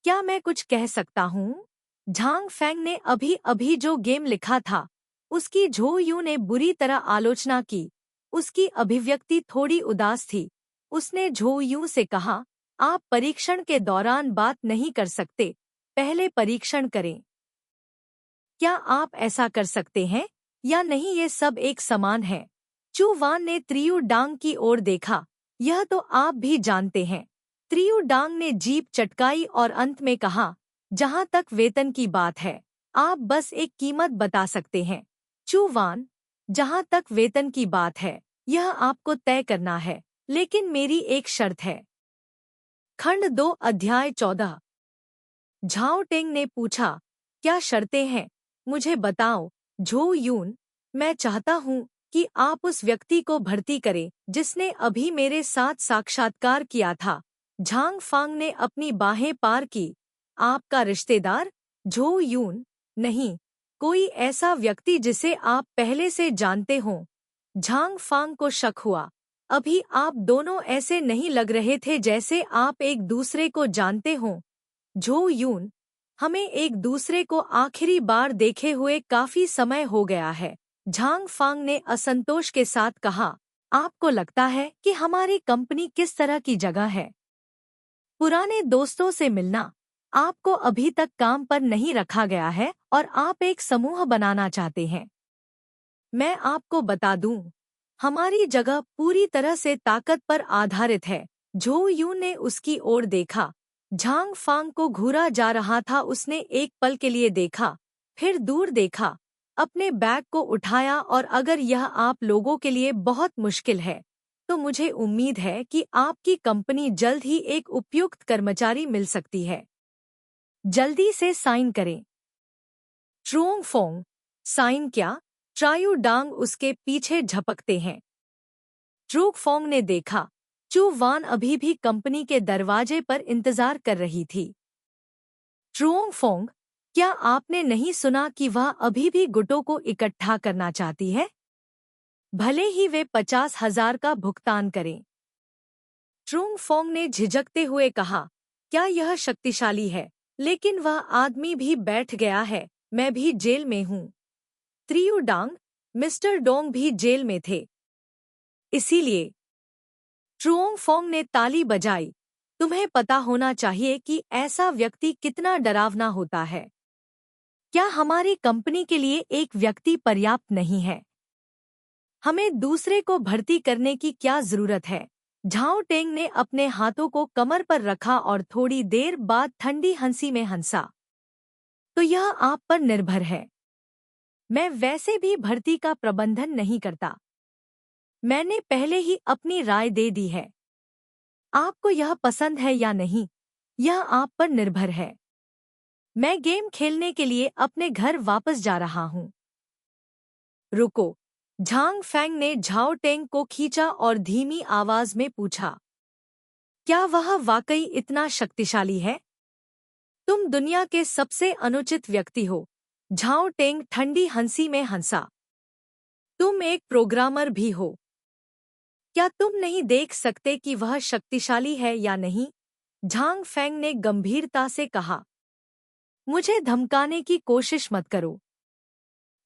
क्या मैं कुछ कह सकता हूँ? झांग फेंग ने अभी अभी जो गेम लिखा था उसकी झो यूं ने बुरी तरह आलोचना की। उसकी अभिव्यक्ति थोड़ी उदास थी। उसने झो यूं से कहा, आप परीक्षण के दौरान बात नहीं कर सकते, पहले परीक्षण करें। क्या आप ऐसा कर सकते हैं या नहीं? ये सब एक समान है। चू वान ने त्रियू डांग की ओर देखा। यह तो आप भी जानते हैं। त्रियू डांग ने जीभ चटकाई और अंत में कहा, जहां तक वेतन की बात है, आप बस एक कीमत बता सकते हैं। चू वान, जहां तक वेतन की बात है, यह आपको तय करना है, लेकिन मेरी एक शर्त है। खंड 2 अध्याय 14। झाओ टेंग ने पूछा, क्या शर्तें हैं? मुझे बताओ। झो यून, मैं चाहता हूँ कि आप उस व्यक्ति को भर्ती करें जिसने अभी मेरे साथ साक्षात्कार किया था। झांग फांग ने अपनी बाहें पार की। आपका रिश्तेदार? झो यून, नहीं, कोई ऐसा व्यक्ति जिसे आप पहले से जानते हों। झांग फांग को शक हुआ। अभी आप दोनों ऐसे नहीं लग रहे थे जैसे आप एक दूसरे को जानते हों। झो यून, हमें एक दूसरे को आखिरी बार देखे हुए काफी समय हो गया है। झांग फांग ने असंतोष के साथ कहा, आपको लगता है कि हमारी कंपनी किस तरह की जगह है? पुराने दोस्तों से मिलना। आपको अभी तक काम पर नहीं रखा गया है और आप एक समूह बनाना चाहते हैं। मैं आपको बता दूं, हमारी जगह पूरी तरह से ताकत पर आधारित है। झो यू ने उसकी ओर देखा। झांग फांग को घूरा जा रहा था। उसने एक पल के लिए देखा, फिर दूर देखा, अपने बैग को उठाया और अगर यह आप लोगों के लिए बहुत मुश्किल है, तो मुझे उम्मीद है कि आपकी कंपनी जल्द ही एक उपयुक्त कर्मचारी मिल सकती है। जल्दी से साइन करें। ट्रुओंग फोंग, साइन क्या? ट्रायू डांग उसके पीछे झपकते हैं। ट्रूक फोंग ने देखा, चू वान अभी भी कंपनी के दरवाजे पर इंतजार कर रही थी। ट्रुओंग फोंग, क्या आपने नहीं सुना कि वह अभी भी गुटों को इकट्ठा करना चाहती है? भले ही वे 50,000 का भुगतान करें। ट्रुंग फोंग ने झिझकते हुए कहा, क्या यह शक्तिशाली है? लेकिन वह आदमी भी बैठ गया है, मैं भी जेल में हूँ। त्रियू डांग, मिस्टर डोंग भी जेल में थे। इसीलिए ट्रुओंग फोंग ने ताली बजाई। तुम्हें पता होना चाहिए कि ऐसा व्यक्ति कितना डरावना होता है। क्या हमारी कंपनी के लिए एक व्यक्ति पर्याप्त नहीं है? हमें दूसरे को भर्ती करने की क्या जरूरत है? झाओ टेंग ने अपने हाथों को कमर पर रखा और थोड़ी देर बाद ठंडी हंसी में हंसा। तो यह आप पर निर्भर है। मैं वैसे भी भर्ती का प्रबंधन नहीं करता। मैंने पहले ही अपनी राय दे दी है। आपको यह पसंद है या नहीं, यह आप पर निर्भर है। मैं गेम खेलने के लिए अपने घर वापस जा रहा हूँ। रुको। झांग फैंग ने झाओ टेंग को खींचा और धीमी आवाज में पूछा, क्या वह वाकई इतना शक्तिशाली है? तुम दुनिया के सबसे अनुचित व्यक्ति हो। झाओ टेंग ठंडी हंसी में हंसा। तुम एक प्रोग्रामर भी हो। क्या तुम नहीं देख सकते कि वह शक्तिशाली है या नहीं? झांग फैंग ने गंभीरता से कहा, मुझे धमकाने की कोशिश मत करो।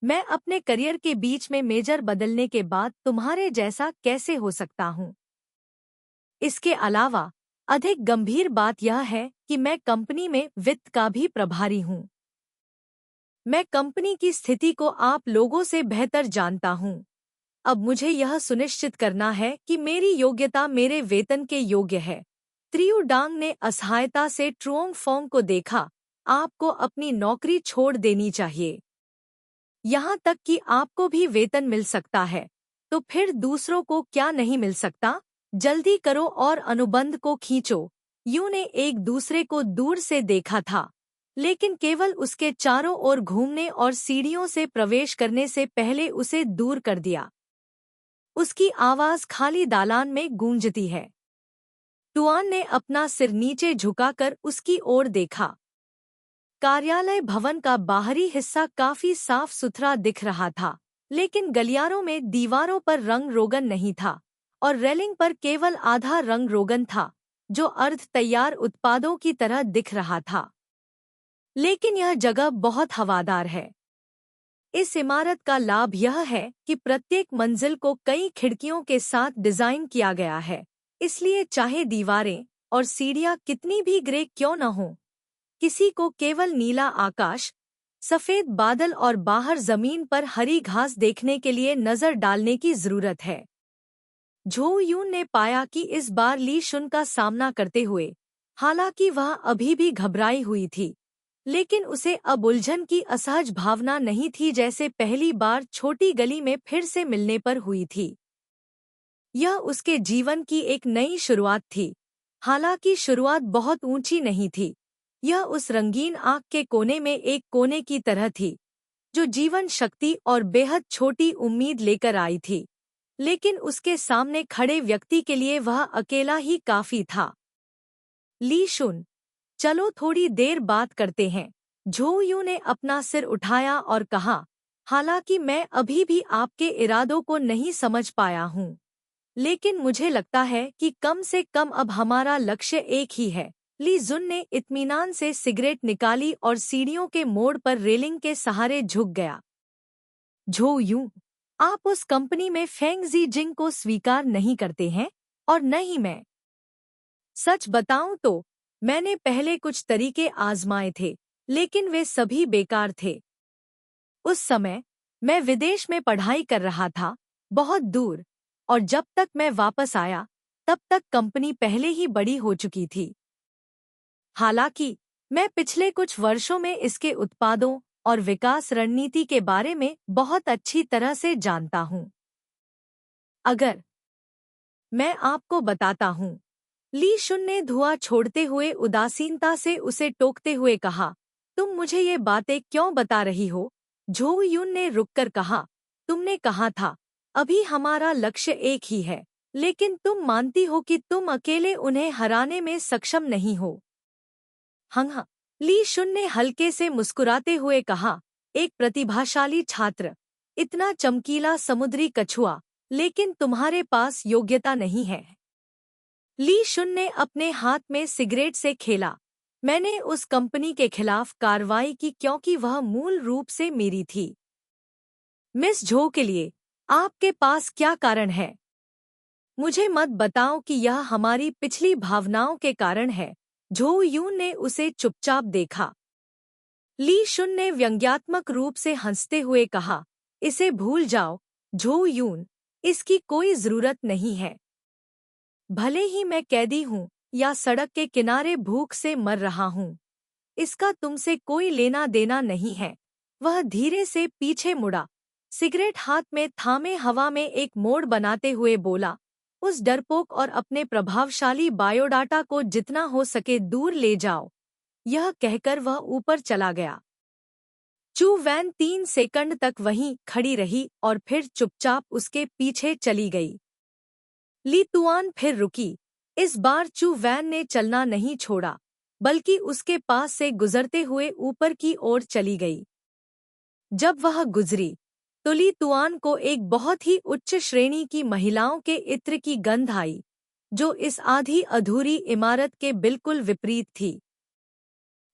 मैं अपने करियर के बीच में मेजर बदलने के बाद तुम्हारे जैसा कैसे हो सकता हूँ? इसके अलावा अधिक गंभीर बात यह है कि मैं कंपनी में वित्त का भी प्रभारी हूँ। मैं कंपनी की स्थिति को आप लोगों से बेहतर जानता हूँ। अब मुझे यह सुनिश्चित करना है कि मेरी योग्यता मेरे वेतन के योग्य है। त्रियू डांग ने असहायता से ट्रुओंग फोंग को देखा। आपको अपनी नौकरी छोड़ देनी चाहिए। यहाँ तक कि आपको भी वेतन मिल सकता है, तो फिर दूसरों को क्या नहीं मिल सकता? जल्दी करो और अनुबंध को खींचो। यूं ने एक दूसरे को दूर से देखा था, लेकिन केवल उसके चारों ओर घूमने और सीढ़ियों से प्रवेश करने से पहले उसे दूर कर दिया। उसकी आवाज खाली दालान में गूंजती है। टुआन ने अपना सिर नीचे झुकाकर उसकी ओर देखा। कार्यालय भवन का बाहरी हिस्सा काफी साफ सुथरा दिख रहा था, लेकिन गलियारों में दीवारों पर रंग रोगन नहीं था और रेलिंग पर केवल आधा रंग रोगन था, जो अर्ध तैयार उत्पादों की तरह दिख रहा था। लेकिन यह जगह बहुत हवादार है। इस इमारत का लाभ यह है कि प्रत्येक मंजिल को कई खिड़कियों के साथ डिजाइन किया गया है, इसलिए चाहे दीवारें और सीढ़ियां कितनी भी ग्रे क्यों न हों, किसी को केवल नीला आकाश, सफेद बादल और बाहर जमीन पर हरी घास देखने के लिए नजर डालने की जरूरत है। झो यून ने पाया कि इस बार ली शुन का सामना करते हुए, हालांकि वह अभी भी घबराई हुई थी, लेकिन उसे अब उलझन की असहज भावना नहीं थी जैसे पहली बार छोटी गली में फिर से मिलने पर हुई थी। यह उसके जीवन की एक नई शुरुआत थी। हालांकि शुरुआत बहुत ऊंची नहीं थी। यह उस रंगीन आँख के कोने में एक कोने की तरह थी, जो जीवन शक्ति और बेहद छोटी उम्मीद लेकर आई थी। लेकिन उसके सामने खड़े व्यक्ति के लिए वह अकेला ही काफी था। ली शुन, चलो थोड़ी देर बात करते हैं। झो यू ने अपना सिर उठाया और कहा, हालांकि मैं अभी भी आपके इरादों को नहीं समझ पाया हूँ, लेकिन मुझे लगता है कि कम से कम अब हमारा लक्ष्य एक ही है। ली जुन ने इत्मीनान से सिगरेट निकाली और सीढ़ियों के मोड़ पर रेलिंग के सहारे झुक गया। झो यू, आप उस कंपनी में फेंग जीजिंग को स्वीकार नहीं करते हैं और न ही मैं। सच बताऊं तो मैंने पहले कुछ तरीके आजमाए थे, लेकिन वे सभी बेकार थे। उस समय मैं विदेश में पढ़ाई कर रहा था, बहुत दूर, और जब तक मैं वापस आया तब तक कंपनी पहले ही बड़ी हो चुकी थी। हालांकि मैं पिछले कुछ वर्षों में इसके उत्पादों और विकास रणनीति के बारे में बहुत अच्छी तरह से जानता हूं। अगर मैं आपको बताता हूं, ली शुन ने धुआं छोड़ते हुए उदासीनता से उसे टोकते हुए कहा, तुम मुझे ये बातें क्यों बता रही हो? झो यून ने रुककर कहा, तुमने कहा था अभी हमारा लक्ष्य एक ही है, लेकिन तुम मानती हो कि तुम अकेले उन्हें हराने में सक्षम नहीं हो। हाँ, ली शुन ने हल्के से मुस्कुराते हुए कहा, एक प्रतिभाशाली छात्र, इतना चमकीला समुद्री कछुआ, लेकिन तुम्हारे पास योग्यता नहीं है। ली शुन ने अपने हाथ में सिगरेट से खेला। मैंने उस कंपनी के खिलाफ कार्रवाई की क्योंकि वह मूल रूप से मेरी थी। मिस झो के लिए आपके पास क्या कारण है? मुझे मत बताओ कि यह हमारी पिछली भावनाओं के कारण है। झो यून ने उसे चुपचाप देखा। ली शुन ने व्यंग्यात्मक रूप से हंसते हुए कहा, इसे भूल जाओ झो यून, इसकी कोई जरूरत नहीं है। भले ही मैं कैदी हूँ या सड़क के किनारे भूख से मर रहा हूँ, इसका तुमसे कोई लेना देना नहीं है। वह धीरे से पीछे मुड़ा, सिगरेट हाथ में थामे हवा में एक मोड़ बनाते हुए बोला, उस डरपोक और अपने प्रभावशाली बायोडाटा को जितना हो सके दूर ले जाओ। यह कहकर वह ऊपर चला गया। चू वैन 3 सेकंड तक वहीं खड़ी रही और फिर चुपचाप उसके पीछे चली गई। ली तुआन फिर रुकी। इस बार चू वैन ने चलना नहीं छोड़ा, बल्कि उसके पास से गुजरते हुए ऊपर की ओर चली गई। जब वह गुजरी तो ली तुआन को एक बहुत ही उच्च श्रेणी की महिलाओं के इत्र की गंध आई, जो इस आधी अधूरी इमारत के बिल्कुल विपरीत थी।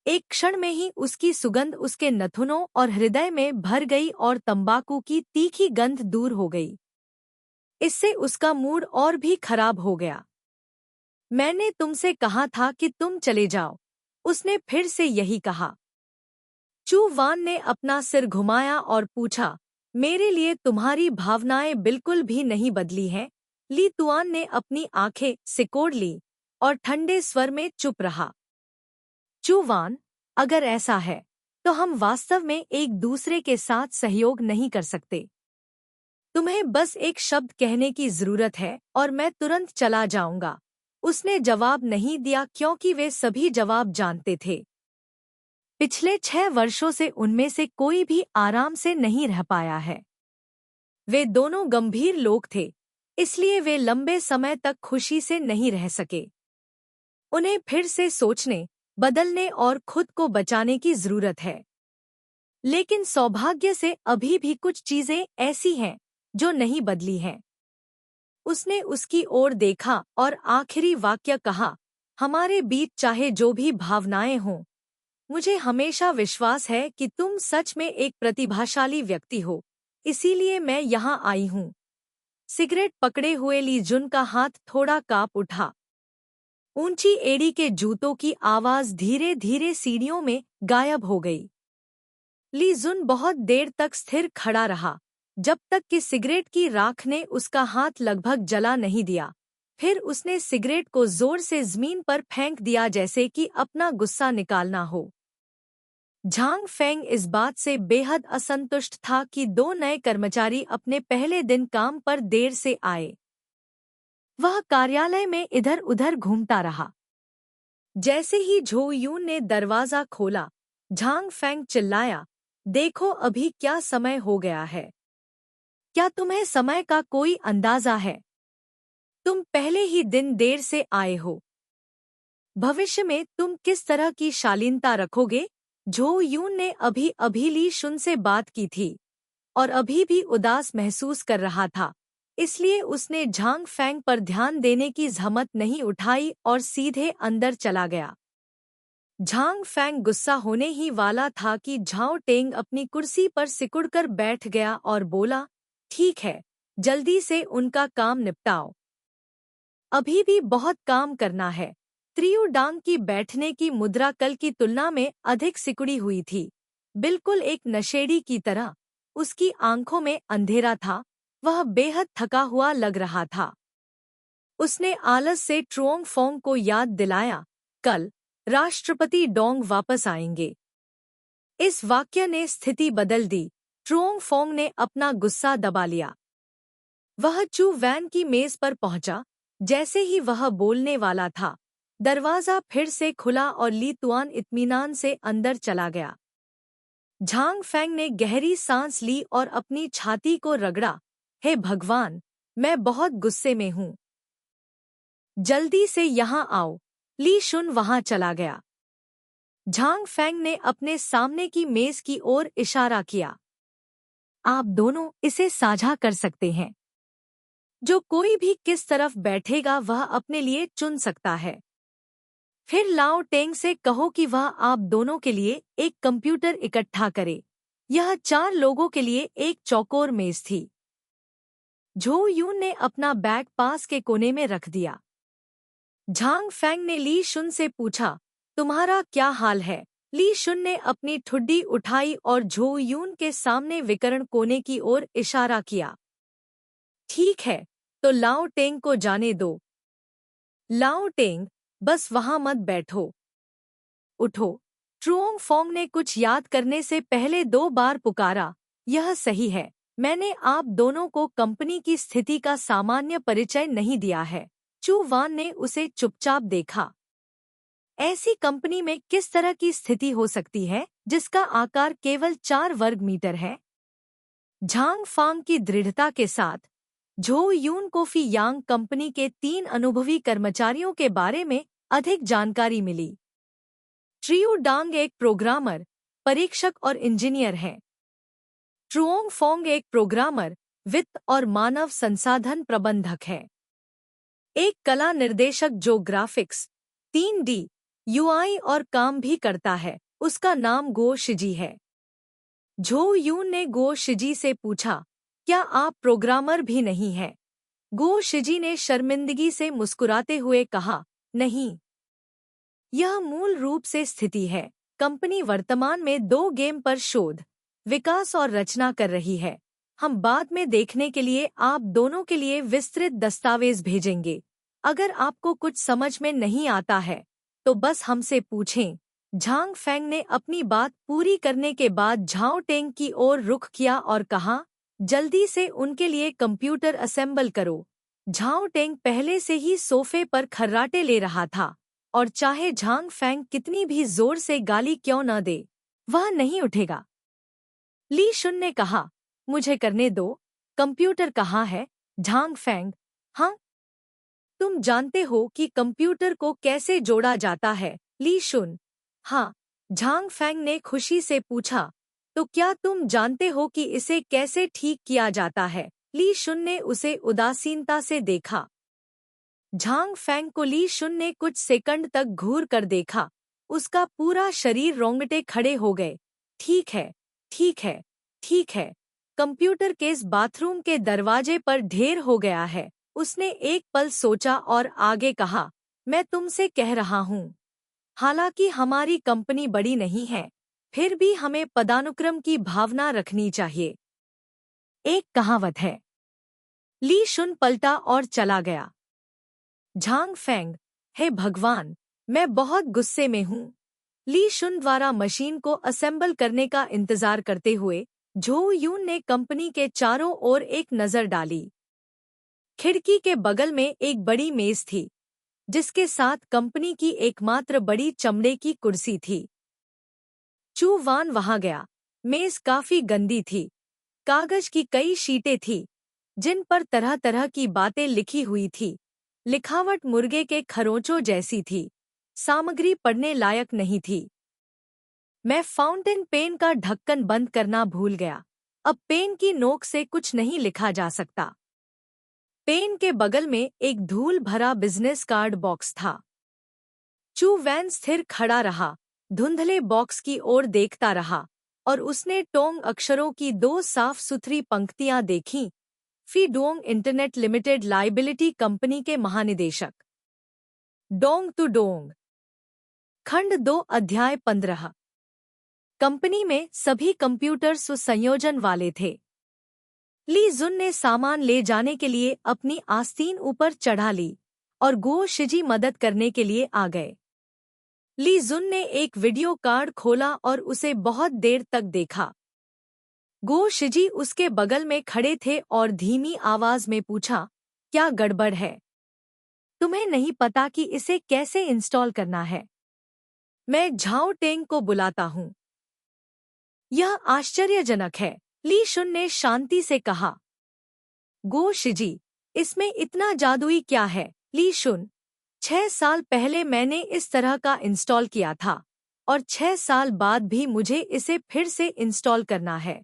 एक क्षण में ही उसकी सुगंध उसके नथुनों और हृदय में भर गई और तंबाकू की तीखी गंध दूर हो गई। इससे उसका मूड और भी खराब हो गया। मैंने तुमसे कहा था कि तुम चले जाओ, उसने फिर से यही कहा। चू वान ने अपना सिर घुमाया और पूछा, मेरे लिए तुम्हारी भावनाएं बिल्कुल भी नहीं बदली हैं। ली तुआन ने अपनी आंखें सिकोड़ ली और ठंडे स्वर में चुप रहा। चू वान, अगर ऐसा है तो हम वास्तव में एक दूसरे के साथ सहयोग नहीं कर सकते। तुम्हें बस एक शब्द कहने की जरूरत है और मैं तुरंत चला जाऊंगा। उसने जवाब नहीं दिया क्योंकि वे सभी जवाब जानते थे। पिछले 6 वर्षों से उनमें से कोई भी आराम से नहीं रह पाया है। वे दोनों गंभीर लोग थे, इसलिए वे लंबे समय तक खुशी से नहीं रह सके। उन्हें फिर से सोचने, बदलने और खुद को बचाने की जरूरत है। लेकिन सौभाग्य से अभी भी कुछ चीजें ऐसी हैं जो नहीं बदली हैं। उसने उसकी ओर देखा और आखिरी वाक्य कहा, हमारे बीच चाहे जो भी भावनाएं हों, मुझे हमेशा विश्वास है कि तुम सच में एक प्रतिभाशाली व्यक्ति हो, इसीलिए मैं यहाँ आई हूँ। सिगरेट पकड़े हुए ली जुन का हाथ थोड़ा कांप उठा। ऊंची एड़ी के जूतों की आवाज धीरे धीरे सीढ़ियों में गायब हो गई। ली जुन बहुत देर तक स्थिर खड़ा रहा, जब तक कि सिगरेट की राख ने उसका हाथ लगभग जला नहीं दिया। फिर उसने सिगरेट को जोर से जमीन पर फेंक दिया जैसे कि अपना गुस्सा निकालना हो। झांग फेंग इस बात से बेहद असंतुष्ट था कि 2 नए कर्मचारी अपने पहले दिन काम पर देर से आए। वह कार्यालय में इधर उधर घूमता रहा। जैसे ही झो यून ने दरवाजा खोला, झांग फेंग चिल्लाया, देखो अभी क्या समय हो गया है। क्या तुम्हें समय का कोई अंदाजा है? तुम पहले ही दिन देर से आए हो। भविष्य में तुम किस तरह की शालीनता रखोगे? झो यून ने अभी ली शुन से बात की थी और अभी भी उदास महसूस कर रहा था, इसलिए उसने झांग फेंग पर ध्यान देने की जहमत नहीं उठाई और सीधे अंदर चला गया। झांग फेंग गुस्सा होने ही वाला था कि झाओ टेंग अपनी कुर्सी पर सिकुड़कर बैठ गया और बोला, ठीक है, जल्दी से उनका काम निपटाओ। अभी भी बहुत काम करना है। त्रियु डांग की बैठने की मुद्रा कल की तुलना में अधिक सिकुड़ी हुई थी, बिल्कुल एक नशेड़ी की तरह। उसकी आंखों में अंधेरा था, वह बेहद थका हुआ लग रहा था। उसने आलस से ट्रुओंग फोंग को याद दिलाया, कल राष्ट्रपति डोंग वापस आएंगे। इस वाक्य ने स्थिति बदल दी। ट्रुओंग फोंग ने अपना गुस्सा दबा लिया। वह चू वैन की मेज पर पहुंचा। जैसे ही वह बोलने वाला था, दरवाजा फिर से खुला और ली तुआन इत्मीनान से अंदर चला गया। झांग फैंग ने गहरी सांस ली और अपनी छाती को रगड़ा। हे भगवान, मैं बहुत गुस्से में हूँ। जल्दी से यहाँ आओ। ली शुन वहाँ चला गया। झांग फैंग ने अपने सामने की मेज की ओर इशारा किया। आप दोनों इसे साझा कर सकते हैं। जो कोई भी किस तरफ बैठेगा वह अपने लिए चुन सकता है। फिर लाओ टेंग से कहो कि वह आप दोनों के लिए एक कंप्यूटर इकट्ठा करे। यह 4 लोगों के लिए एक चौकोर मेज थी। झो यून ने अपना बैग पास के कोने में रख दिया। झांग फैंग ने ली शुन से पूछा, तुम्हारा क्या हाल है? ली शुन ने अपनी ठुड्डी उठाई और झो यून के सामने विकर्ण कोने की ओर इशारा किया। ठीक है, तो लाओ टेंग को जाने दो। लाओ टेंग, बस वहां मत बैठो। उठो। ट्रुओंग फोंग ने कुछ याद करने से पहले 2 बार पुकारा। यह सही है, मैंने आप दोनों को कंपनी की स्थिति का सामान्य परिचय नहीं दिया है। चू वान ने उसे चुपचाप देखा। ऐसी कंपनी में किस तरह की स्थिति हो सकती है जिसका आकार केवल 4 वर्ग मीटर है? झांग फांग की दृढ़ता के साथ झो यून को फी यांग कंपनी के 3 अनुभवी कर्मचारियों के बारे में अधिक जानकारी मिली। ट्रियू डांग एक प्रोग्रामर, परीक्षक और इंजीनियर है। ट्रुओंग फोंग एक प्रोग्रामर, वित्त और मानव संसाधन प्रबंधक है। एक कला निर्देशक जो ग्राफिक्स, 3D, यूआई और काम भी करता है, उसका नाम गो शिजी है। झो यून ने गो शिजी से पूछा, क्या आप प्रोग्रामर भी नहीं हैं? गो शिजी ने शर्मिंदगी से मुस्कुराते हुए कहा, नहीं। यह मूल रूप से स्थिति है। कंपनी वर्तमान में 2 गेम पर शोध, विकास और रचना कर रही है। हम बाद में देखने के लिए आप दोनों के लिए विस्तृत दस्तावेज भेजेंगे। अगर आपको कुछ समझ में नहीं आता है तो बस हमसे पूछें। झांग फैंग ने अपनी बात पूरी करने के बाद झाओ टेंग की ओर रुख किया और कहा, जल्दी से उनके लिए कंप्यूटर असेंबल करो। झाओ टेंग पहले से ही सोफे पर खर्राटे ले रहा था और चाहे झांग फैंग कितनी भी जोर से गाली क्यों न दे, वह नहीं उठेगा। ली शुन ने कहा, मुझे करने दो। कंप्यूटर कहाँ है? झांग फैंग, हाँ? तुम जानते हो कि कंप्यूटर को कैसे जोड़ा जाता है? ली शुन, हाँ। झांग फैंग ने खुशी से पूछा, तो क्या तुम जानते हो कि इसे कैसे ठीक किया जाता है? ली शुन ने उसे उदासीनता से देखा। झांग फैंग को ली शुन ने कुछ सेकंड तक घूर कर देखा। उसका पूरा शरीर रोंगटे खड़े हो गए। ठीक है, ठीक है, ठीक है। कंप्यूटर केस बाथरूम के दरवाजे पर ढेर हो गया है। उसने एक पल सोचा और आगे कहा, मैं तुमसे कह रहा हूँ। हालांकि हमारी कंपनी बड़ी नहीं है, फिर भी हमें पदानुक्रम की भावना रखनी चाहिए। एक कहावत है। ली शुन पलटा और चला गया। झांग फैंग, हे भगवान, मैं बहुत गुस्से में हूँ। ली शुन द्वारा मशीन को असेंबल करने का इंतजार करते हुए झो यून ने कंपनी के चारों ओर एक नजर डाली। खिड़की के बगल में एक बड़ी मेज थी, जिसके साथ कंपनी की एकमात्र बड़ी चमड़े की कुर्सी थी। चू वान वहां गया। मेज काफी गंदी थी। कागज की कई शीटें थी, जिन पर तरह तरह की बातें लिखी हुई थी। लिखावट मुर्गे के खरोंचों जैसी थी। सामग्री पढ़ने लायक नहीं थी। मैं फाउंटेन पेन का ढक्कन बंद करना भूल गया। अब पेन की नोक से कुछ नहीं लिखा जा सकता। पेन के बगल में एक धूल भरा बिजनेस कार्ड बॉक्स था। चू वैन स्थिर खड़ा रहा, धुंधले बॉक्स की ओर देखता रहा और उसने टोंग अक्षरों की 2 साफ सुथरी पंक्तियां देखीं Phi Duong internet limited liability company के महानिदेशक। डोंग टू डोंग। खंड 2 अध्याय 15। कंपनी में सभी कंप्यूटर सुसंयोजन वाले थे। ली जुन ने सामान ले जाने के लिए अपनी आस्तीन ऊपर चढ़ा ली और गो शिजी मदद करने के लिए आ गए। ली जुन ने एक वीडियो कार्ड खोला और उसे बहुत देर तक देखा। गो शिजी उसके बगल में खड़े थे और धीमी आवाज में पूछा, क्या गड़बड़ है? तुम्हें नहीं पता कि इसे कैसे इंस्टॉल करना है? मैं झाओ टेंग को बुलाता हूँ। यह आश्चर्यजनक है, ली शुन ने शांति से कहा। गो शिजी, इसमें इतना जादुई क्या है? ली शुन, 6 साल पहले मैंने इस तरह का इंस्टॉल किया था और 6 साल बाद भी मुझे इसे फिर से इंस्टॉल करना है।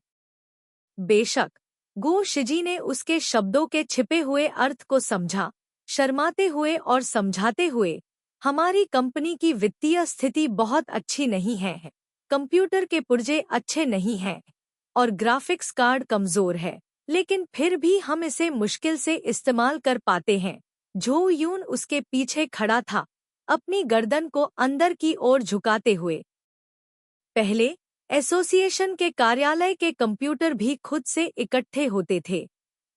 बेशक, गो शिजी ने उसके शब्दों के छिपे हुए अर्थ को समझा, शर्माते हुए और समझाते हुए, हमारी कंपनी की वित्तीय स्थिति बहुत अच्छी नहीं है, कंप्यूटर के पुर्जे अच्छे नहीं हैं और ग्राफिक्स कार्ड कमजोर है, लेकिन फिर भी हम इसे मुश्किल से इस्तेमाल कर पाते हैं। झो यून उसके पीछे खड़ा था, अपनी गर्दन को अंदर की ओर झुकाते हुए। पहले एसोसिएशन के कार्यालय के कंप्यूटर भी खुद से इकट्ठे होते थे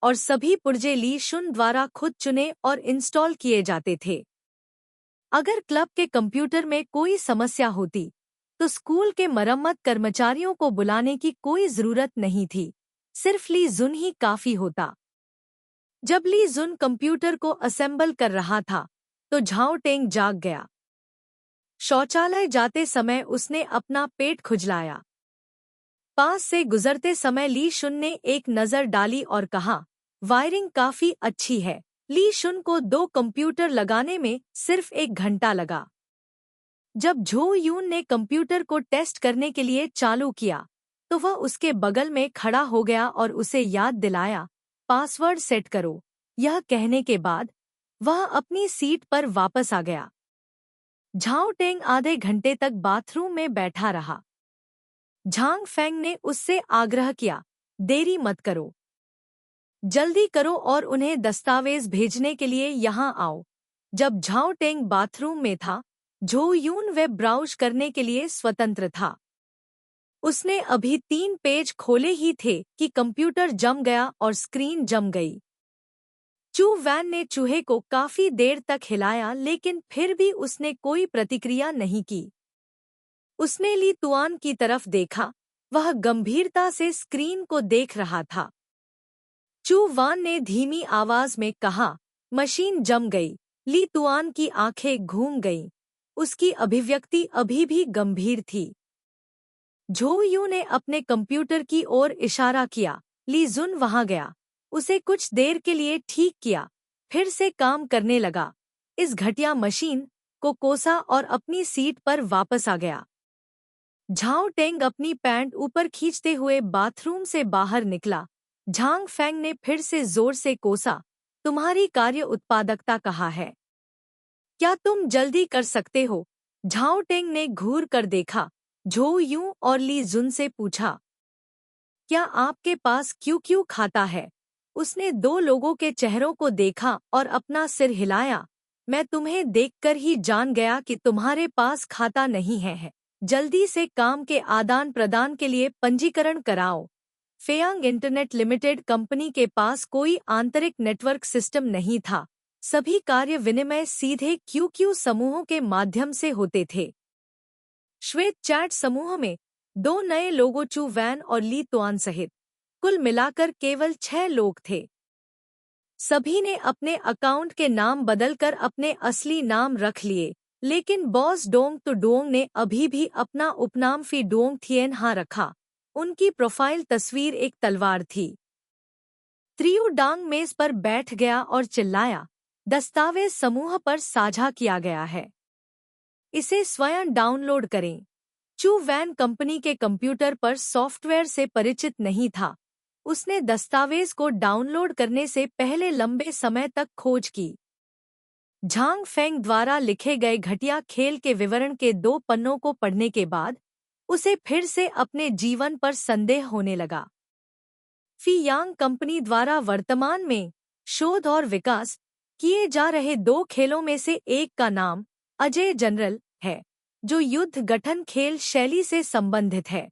और सभी पुर्जे ली शुन द्वारा खुद चुने और इंस्टॉल किए जाते थे। अगर क्लब के कंप्यूटर में कोई समस्या होती तो स्कूल के मरम्मत कर्मचारियों को बुलाने की कोई जरूरत नहीं थी, सिर्फ ली जुन ही काफी होता। जब ली जुन कंप्यूटर को असेंबल कर रहा था तो झाओ टेंग जाग गया। शौचालय जाते समय उसने अपना पेट खुजलाया। पास से गुजरते समय ली शुन ने एक नज़र डाली और कहा, वायरिंग काफी अच्छी है। ली शुन को 2 कंप्यूटर लगाने में सिर्फ 1 घंटा लगा। जब झो यून ने कंप्यूटर को टेस्ट करने के लिए चालू किया तो वह उसके बगल में खड़ा हो गया और उसे याद दिलाया, पासवर्ड सेट करो। यह कहने के बाद वह अपनी सीट पर वापस आ गया। झाओ टेंग आधे घंटे तक बाथरूम में बैठा रहा। झांग फेंग ने उससे आग्रह किया, देरी मत करो, जल्दी करो और उन्हें दस्तावेज भेजने के लिए यहाँ आओ। जब झाओ टेंग बाथरूम में था, झो यून वेब ब्राउज करने के लिए स्वतंत्र था। उसने अभी 3 पेज खोले ही थे कि कंप्यूटर जम गया और स्क्रीन जम गई। चू वैन ने चूहे को काफी देर तक हिलाया, लेकिन फिर भी उसने कोई प्रतिक्रिया नहीं की। उसने ली तुआन की तरफ देखा, वह गंभीरता से स्क्रीन को देख रहा था। चू वान ने धीमी आवाज में कहा, मशीन जम गई। ली तुआन की आंखें घूम गईं। उसकी अभिव्यक्ति अभी भी गंभीर थी। झो यू ने अपने कंप्यूटर की ओर इशारा किया। ली जुन वहां गया, उसे कुछ देर के लिए ठीक किया, फिर से काम करने लगा, इस घटिया मशीन को कोसा और अपनी सीट पर वापस आ गया। झाओ टेंग अपनी पैंट ऊपर खींचते हुए बाथरूम से बाहर निकला। झांग फेंग ने फिर से जोर से कोसा, तुम्हारी कार्य उत्पादकता कहाँ है? क्या तुम जल्दी कर सकते हो? झाओ टेंग ने घूर कर देखा, झो यूं और ली जुन से पूछा, क्या आपके पास क्यू खाता है? उसने 2 लोगों के चेहरों को देखा और अपना सिर हिलाया। मैं तुम्हें देखकर ही जान गया कि तुम्हारे पास खाता नहीं है। जल्दी से काम के आदान प्रदान के लिए पंजीकरण कराओ। फेयांग इंटरनेट लिमिटेड कंपनी के पास कोई आंतरिक नेटवर्क सिस्टम नहीं था। सभी कार्य विनिमय सीधे क्यू समूहों के माध्यम से होते थे। श्वेत चैट समूह में 2 नए लोगों चू वैन और ली तुआन सहित कुल मिलाकर केवल 6 लोग थे। सभी ने अपने अकाउंट के नाम बदलकर अपने असली नाम रख लिए, लेकिन बॉस डोंग टू डोंग ने अभी भी अपना उपनाम फी डोंग थिएन हा रखा। उनकी प्रोफाइल तस्वीर एक तलवार थी। त्रियू डांग मेज पर बैठ गया और चिल्लाया, दस्तावेज समूह पर साझा किया गया है, इसे स्वयं डाउनलोड करें। चू वैन कंपनी के कंप्यूटर पर सॉफ्टवेयर से परिचित नहीं था। उसने दस्तावेज को डाउनलोड करने से पहले लंबे समय तक खोज की। झांग फेंग द्वारा लिखे गए घटिया खेल के विवरण के 2 पन्नों को पढ़ने के बाद उसे फिर से अपने जीवन पर संदेह होने लगा। फी यांग कंपनी द्वारा वर्तमान में शोध और विकास किए जा रहे 2 खेलों में से एक का नाम अजय जनरल है, जो युद्ध गठन खेल शैली से संबंधित है,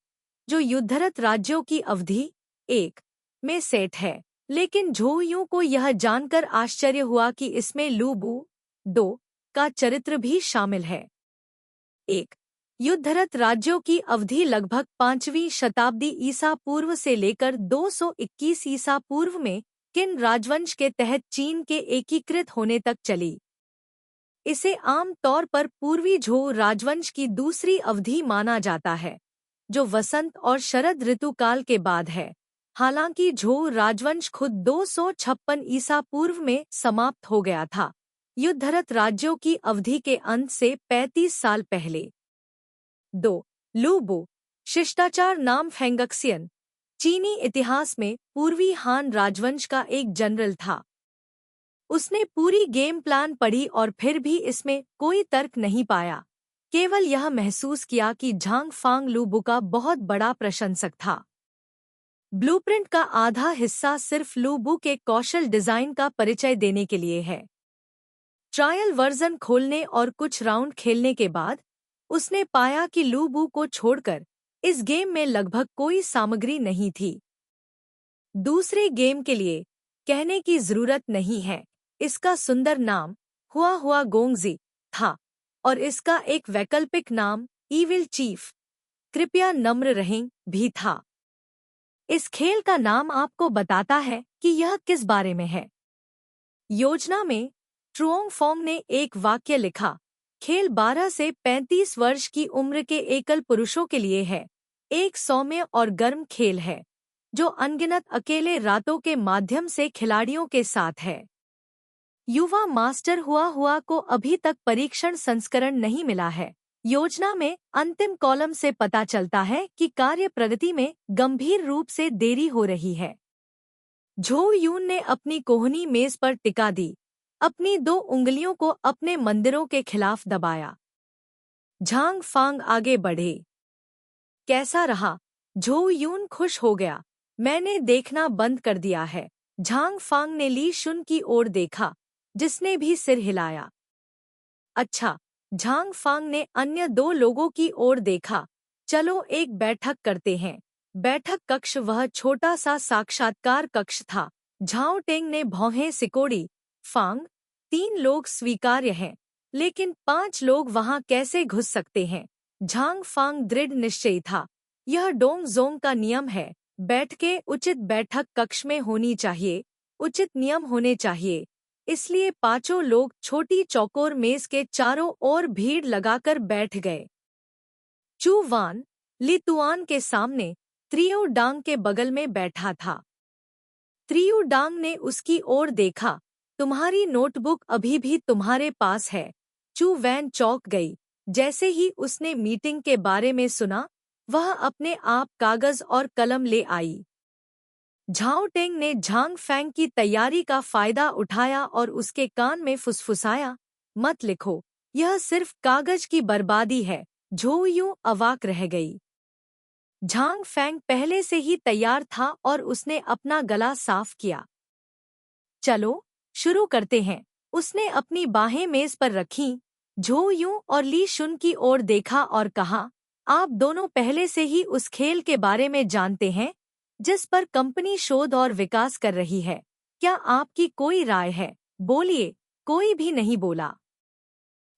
जो युद्धरत राज्यों की अवधि 1 में सेट है। लेकिन झो यूं को यह जानकर आश्चर्य हुआ कि इसमें लू बू 2 का चरित्र भी शामिल है। 1 युद्धरत राज्यों की अवधि लगभग 5वीं शताब्दी ईसा पूर्व से लेकर 221 ईसा पूर्व में किन राजवंश के तहत चीन के एकीकृत होने तक चली। इसे आम तौर पर पूर्वी झो राजवंश की दूसरी अवधि माना जाता है, जो वसंत और शरद ऋतुकाल के बाद है। हालांकि झो राजवंश खुद 256 ईसा पूर्व में समाप्त हो गया था, युद्धरत राज्यों की अवधि के अंत से 35 साल पहले। 2 लू बू शिष्टाचार नाम फेंगक्सियन चीनी इतिहास में पूर्वी हान राजवंश का एक जनरल था। उसने पूरी गेम प्लान पढ़ी और फिर भी इसमें कोई तर्क नहीं पाया, केवल यह महसूस किया कि झांग फांग लू बू का बहुत बड़ा प्रशंसक था। ब्लूप्रिंट का आधा हिस्सा सिर्फ लू बू के कौशल डिजाइन का परिचय देने के लिए है। ट्रायल वर्जन खोलने और कुछ राउंड खेलने के बाद उसने पाया कि लू बू को छोड़कर इस गेम में लगभग कोई सामग्री नहीं थी। दूसरे गेम के लिए कहने की जरूरत नहीं है, इसका सुंदर नाम हुआ हुआ गोंगजी था और इसका एक वैकल्पिक नाम ईविल चीफ कृपया नम्र रहें भी था। इस खेल का नाम आपको बताता है कि यह किस बारे में है। योजना में ट्रुओंग फोंग ने एक वाक्य लिखा, खेल 12 से 35 वर्ष की उम्र के एकल पुरुषों के लिए है, एक सौम्य और गर्म खेल है जो अनगिनत अकेले रातों के माध्यम से खिलाड़ियों के साथ है। युवा मास्टर हुआ को अभी तक परीक्षण संस्करण नहीं मिला है। योजना में अंतिम कॉलम से पता चलता है कि कार्य प्रगति में गंभीर रूप से देरी हो रही है। झो यून ने अपनी कोहनी मेज पर टिका दी, अपनी 2 उंगलियों को अपने मंदिरों के खिलाफ दबाया। झांग फांग आगे बढ़े। कैसा रहा? झो यून खुश हो गया। मैंने देखना बंद कर दिया है। झांग फांग ने ली शुन की ओर देखा, जिसने भी सिर हिलाया। अच्छा, झांग फांग ने अन्य 2 लोगों की ओर देखा। चलो एक बैठक करते हैं। बैठक कक्ष वह छोटा सा साक्षात्कार कक्ष था। झाओ टेंग ने भौहें सिकोड़ी। फांग, 3 लोग स्वीकार्य हैं, लेकिन 5 लोग वहां कैसे घुस सकते हैं? झांग फांग दृढ़ निश्चयी था। यह डोंग जोंग का नियम है, बैठकें उचित बैठक कक्ष में होनी चाहिए, उचित नियम होने चाहिए। इसलिए 5 लोग छोटी चौकोर मेज के चारों ओर भीड़ लगाकर बैठ गए। चू वान लितुआन के सामने त्रियो डांग के बगल में बैठा था। त्रियो डांग ने उसकी ओर देखा। तुम्हारी नोटबुक अभी भी तुम्हारे पास है। चू वैन चौंक गई। जैसे ही उसने मीटिंग के बारे में सुना, वह अपने आप कागज और कलम ले आई। झाओ टेंग ने झांग फैंग की तैयारी का फायदा उठाया और उसके कान में फुसफुसाया, मत लिखो, यह सिर्फ कागज की बर्बादी है। झो यूं अवाक रह गई। झांग फैंग पहले से ही तैयार था और उसने अपना गला साफ किया। चलो शुरू करते हैं। उसने अपनी बाहें मेज पर रखीं। झो यूं और ली शुन की ओर देखा और कहा, आप दोनों पहले से ही उस खेल के बारे में जानते हैं जिस पर कंपनी शोध और विकास कर रही है। क्या आपकी कोई राय है? बोलिए। कोई भी नहीं बोला।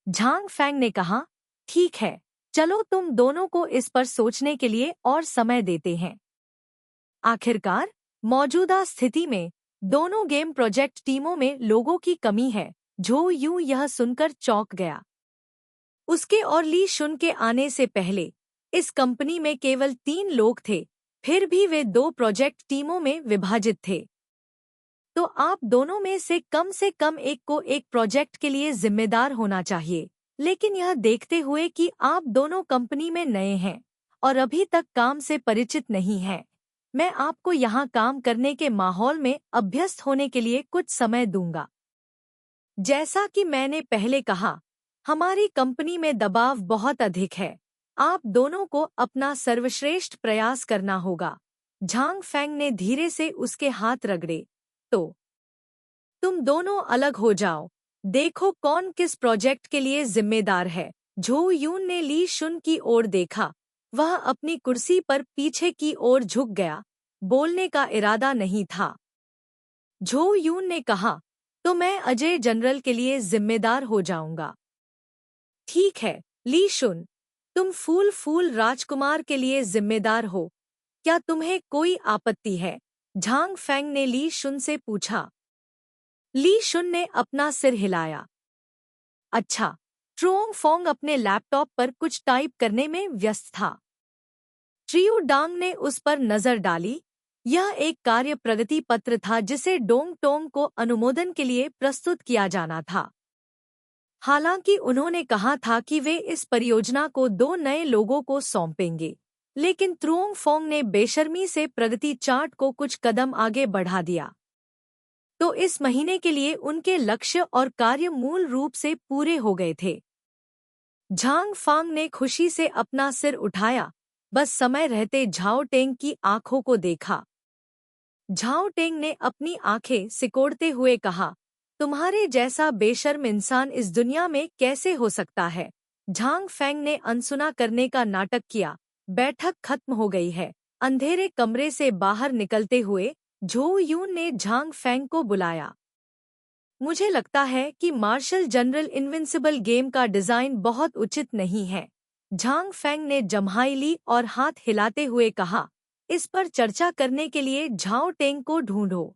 झांग फैंग ने कहा, ठीक है, चलो तुम दोनों को इस पर सोचने के लिए और समय देते हैं। आखिरकार मौजूदा स्थिति में दोनों गेम प्रोजेक्ट टीमों में लोगों की कमी है। झो यूं यह सुनकर चौंक गया। उसके और ली शुन के आने से पहले इस कंपनी में केवल 3 लोग थे, फिर भी वे 2 प्रोजेक्ट टीमों में विभाजित थे। तो आप दोनों में से कम एक को एक प्रोजेक्ट के लिए जिम्मेदार होना चाहिए। लेकिन यह देखते हुए कि आप दोनों कंपनी में नए हैं और अभी तक काम से परिचित नहीं हैं, मैं आपको यहाँ काम करने के माहौल में अभ्यस्त होने के लिए कुछ समय दूंगा। जैसा कि मैंने पहले कहा, हमारी कंपनी में दबाव बहुत अधिक है। आप दोनों को अपना सर्वश्रेष्ठ प्रयास करना होगा। झांग फेंग ने धीरे से उसके हाथ रगड़े। तो तुम दोनों अलग हो जाओ, देखो कौन किस प्रोजेक्ट के लिए जिम्मेदार है। झोउ यून ने ली शुन की ओर देखा। वह अपनी कुर्सी पर पीछे की ओर झुक गया, बोलने का इरादा नहीं था। झोउ यून ने कहा, तो मैं अजय जनरल के लिए जिम्मेदार हो जाऊंगा। ठीक है, ली शुन, तुम फूल फूल राजकुमार के लिए जिम्मेदार हो, क्या तुम्हें कोई आपत्ति है? झांग फेंग ने ली शुन से पूछा। ली शुन ने अपना सिर हिलाया। अच्छा। ट्रुओंग फोंग अपने लैपटॉप पर कुछ टाइप करने में व्यस्त था। ट्रियू डांग ने उस पर नजर डाली। यह एक कार्य प्रगति पत्र था जिसे डोंग टोंग को अनुमोदन के लिए प्रस्तुत किया जाना था। हालांकि उन्होंने कहा था कि वे इस परियोजना को 2 नए लोगों को सौंपेंगे, लेकिन त्रुओंग फोंग ने बेशर्मी से प्रगति चार्ट को कुछ कदम आगे बढ़ा दिया। तो इस महीने के लिए उनके लक्ष्य और कार्य मूल रूप से पूरे हो गए थे। झांग फांग ने खुशी से अपना सिर उठाया, बस समय रहते झाओ टेंग की आंखों को देखा। झाओ टेंग ने अपनी आंखें सिकोड़ते हुए कहा, तुम्हारे जैसा बेशर्म इंसान इस दुनिया में कैसे हो सकता है? झांग फेंग ने अनसुना करने का नाटक किया। बैठक खत्म हो गई है। अंधेरे कमरे से बाहर निकलते हुए झोउ यून ने झांग फेंग को बुलाया। मुझे लगता है कि मार्शल जनरल इनविंसिबल गेम का डिजाइन बहुत उचित नहीं है। झांग फेंग ने जम्हाई ली और हाथ हिलाते हुए कहा, इस पर चर्चा करने के लिए झाओ टेंग को ढूंढो।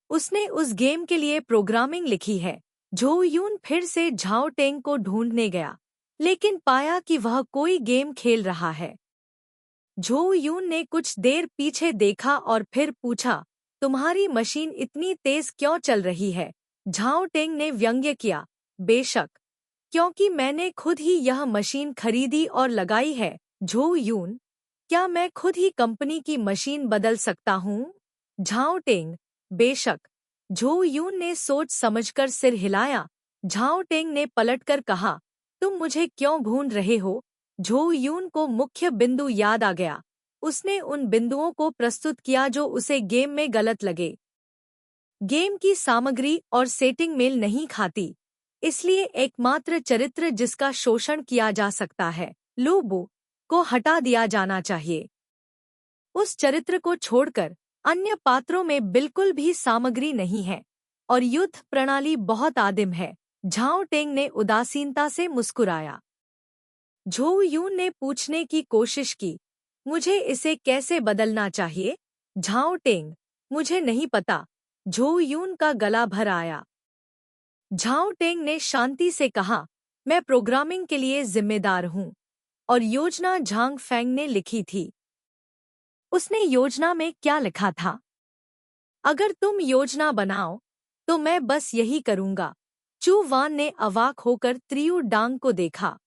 उसने उस गेम के लिए प्रोग्रामिंग लिखी है। झोउ यून फिर से झाओ टेंग को ढूंढने गया, लेकिन पाया कि वह कोई गेम खेल रहा है। झोउ यून ने कुछ देर पीछे देखा और फिर पूछा, तुम्हारी मशीन इतनी तेज क्यों चल रही है? झाओ टेंग ने व्यंग्य किया, बेशक, क्योंकि मैंने खुद ही यह मशीन खरीदी और लगाई है। झोउ यून, क्या मैं खुद ही कंपनी की मशीन बदल सकता हूँ? झाओ टेंग, बेशक। झोउ यून ने सोच समझकर सिर हिलाया। झाओ टेंग ने पलटकर कहा, तुम मुझे क्यों ढूंढ रहे हो? झोउ यून को मुख्य बिंदु याद आ गया। उसने उन बिंदुओं को प्रस्तुत किया जो उसे गेम में गलत लगे। गेम की सामग्री और सेटिंग मेल नहीं खाती, इसलिए एकमात्र चरित्र जिसका शोषण किया जा सकता है, लू बू, को हटा दिया जाना चाहिए। उस चरित्र को छोड़कर अन्य पात्रों में बिल्कुल भी सामग्री नहीं है और युद्ध प्रणाली बहुत आदिम है। झाओ टेंग ने उदासीनता से मुस्कुराया। झोउ यून ने पूछने की कोशिश की, मुझे इसे कैसे बदलना चाहिए? झाओ टेंग, मुझे नहीं पता। झोउ यून का गला भर आया। झाओ टेंग ने शांति से कहा, मैं प्रोग्रामिंग के लिए जिम्मेदार हूँ और योजना झांग फेंग ने लिखी थी। उसने योजना में क्या लिखा था? अगर तुम योजना बनाओ तो मैं बस यही करूंगा। चू वान ने अवाक होकर त्रियू डांग को देखा।